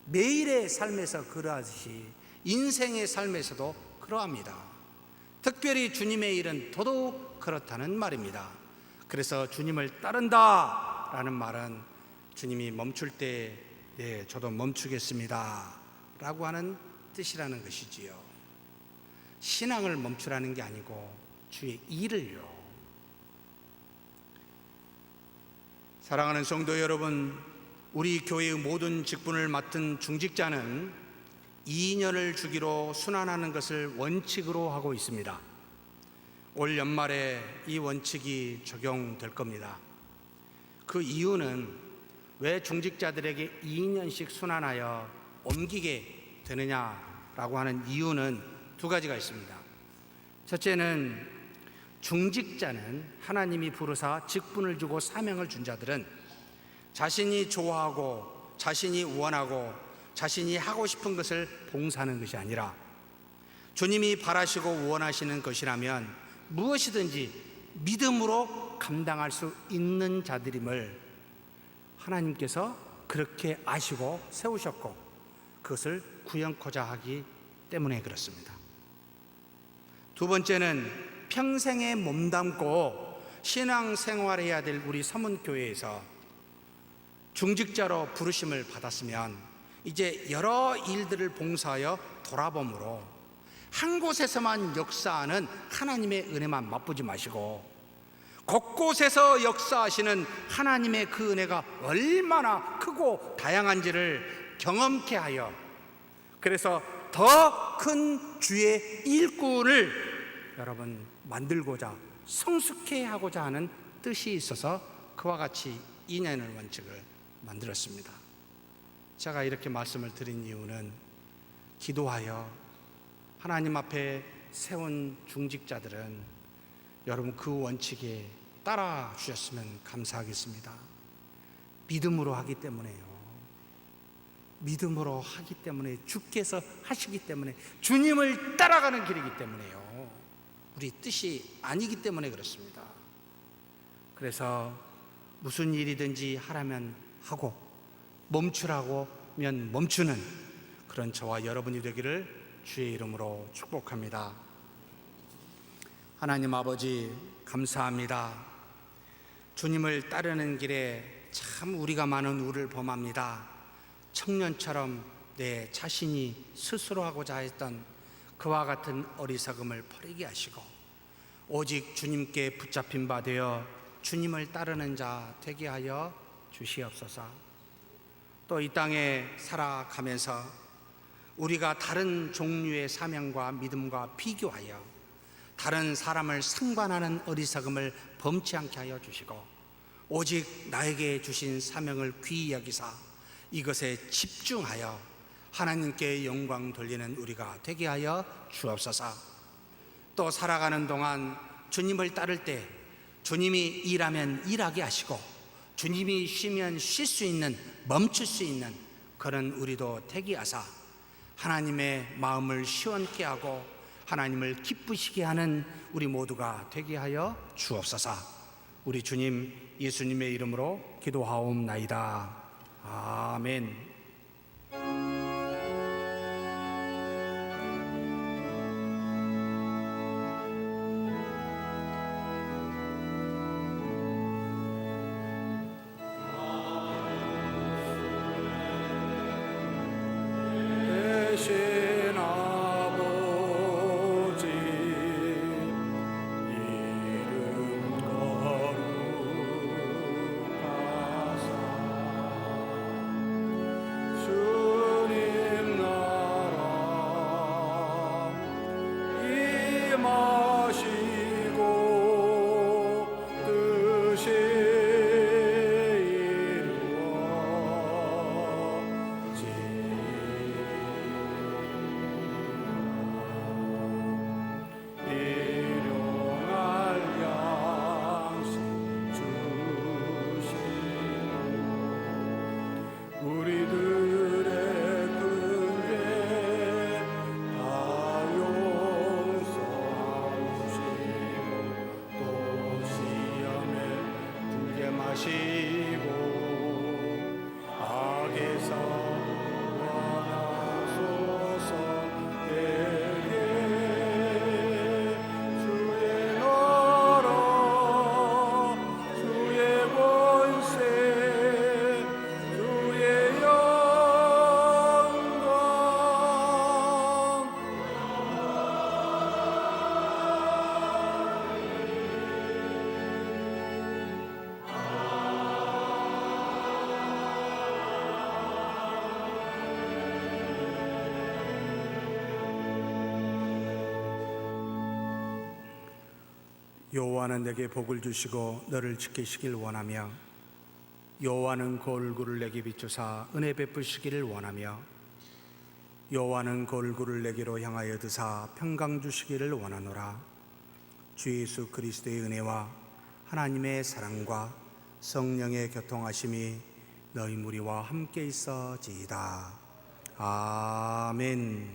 매일의 삶에서 그러하듯이 인생의 삶에서도 그러합니다. 특별히 주님의 일은 더더욱 그렇다는 말입니다. 그래서 주님을 따른다 라는 말은 주님이 멈출 때 네, 저도 멈추겠습니다 라고 하는 뜻이라는 것이지요. 신앙을 멈추라는 게 아니고 주의 일을요. 사랑하는 성도 여러분, 우리 교회의 모든 직분을 맡은 중직자는 2년을 주기로 순환하는 것을 원칙으로 하고 있습니다. 올 연말에 이 원칙이 적용될 겁니다. 그 이유는 왜 중직자들에게 2년씩 순환하여 옮기게 되느냐라고 하는 이유는 두 가지가 있습니다. 첫째는 중직자는 하나님이 부르사 직분을 주고 사명을 준 자들은 자신이 좋아하고 자신이 원하고 자신이 하고 싶은 것을 봉사하는 것이 아니라 주님이 바라시고 원하시는 것이라면 무엇이든지 믿음으로 감당할 수 있는 자들임을 하나님께서 그렇게 아시고 세우셨고 그것을 구현코자 하기 때문에 그렇습니다. 두 번째는 평생에 몸담고 신앙생활해야 될 우리 서문교회에서 중직자로 부르심을 받았으면 이제 여러 일들을 봉사하여 돌아봄으로 한 곳에서만 역사하는 하나님의 은혜만 맛보지 마시고 곳곳에서 역사하시는 하나님의 그 은혜가 얼마나 크고 다양한지를 경험케 하여 그래서 더 큰 주의 일꾼을 여러분 만들고자 성숙해 하고자 하는 뜻이 있어서 그와 같이 2년의 원칙을 만들었습니다. 제가 이렇게 말씀을 드린 이유는 기도하여 하나님 앞에 세운 중직자들은 여러분 그 원칙에 따라 주셨으면 감사하겠습니다. 믿음으로 하기 때문에요. 믿음으로 하기 때문에 주께서 하시기 때문에 주님을 따라가는 길이기 때문에요. 우리 뜻이 아니기 때문에 그렇습니다. 그래서 무슨 일이든지 하라면 하고 멈추라고면 멈추는 그런 저와 여러분이 되기를 주의 이름으로 축복합니다. 하나님 아버지 감사합니다. 주님을 따르는 길에 참 우리가 많은 우를 범합니다. 청년처럼 내 자신이 스스로 하고자 했던 그와 같은 어리석음을 버리게 하시고 오직 주님께 붙잡힌 바 되어 주님을 따르는 자 되게 하여 주시옵소서. 또 이 땅에 살아가면서 우리가 다른 종류의 사명과 믿음과 비교하여 다른 사람을 상관하는 어리석음을 범치 않게 하여 주시고 오직 나에게 주신 사명을 귀히 여기사 이것에 집중하여 하나님께 영광 돌리는 우리가 되게 하여 주옵소서. 또 살아가는 동안 주님을 따를 때 주님이 일하면 일하게 하시고 주님이 쉬면 쉴 수 있는 멈출 수 있는 그런 우리도 되게 하사 하나님의 마음을 시원케 하고 하나님을 기쁘시게 하는 우리 모두가 되게 하여 주옵소서. 우리 주님 예수님의 이름으로 기도하옵나이다. 아멘. 대신 아버지 이름 거룩하사 여호와는 내게 복을 주시고 너를 지키시길 원하며 여호와는 그 얼굴을 내게 비추사 은혜 베푸시기를 원하며 여호와는 그 얼굴을 내게로 향하여 드사 평강 주시기를 원하노라. 주 예수 그리스도의 은혜와 하나님의 사랑과 성령의 교통하심이 너희 무리와 함께 있어지이다. 아멘.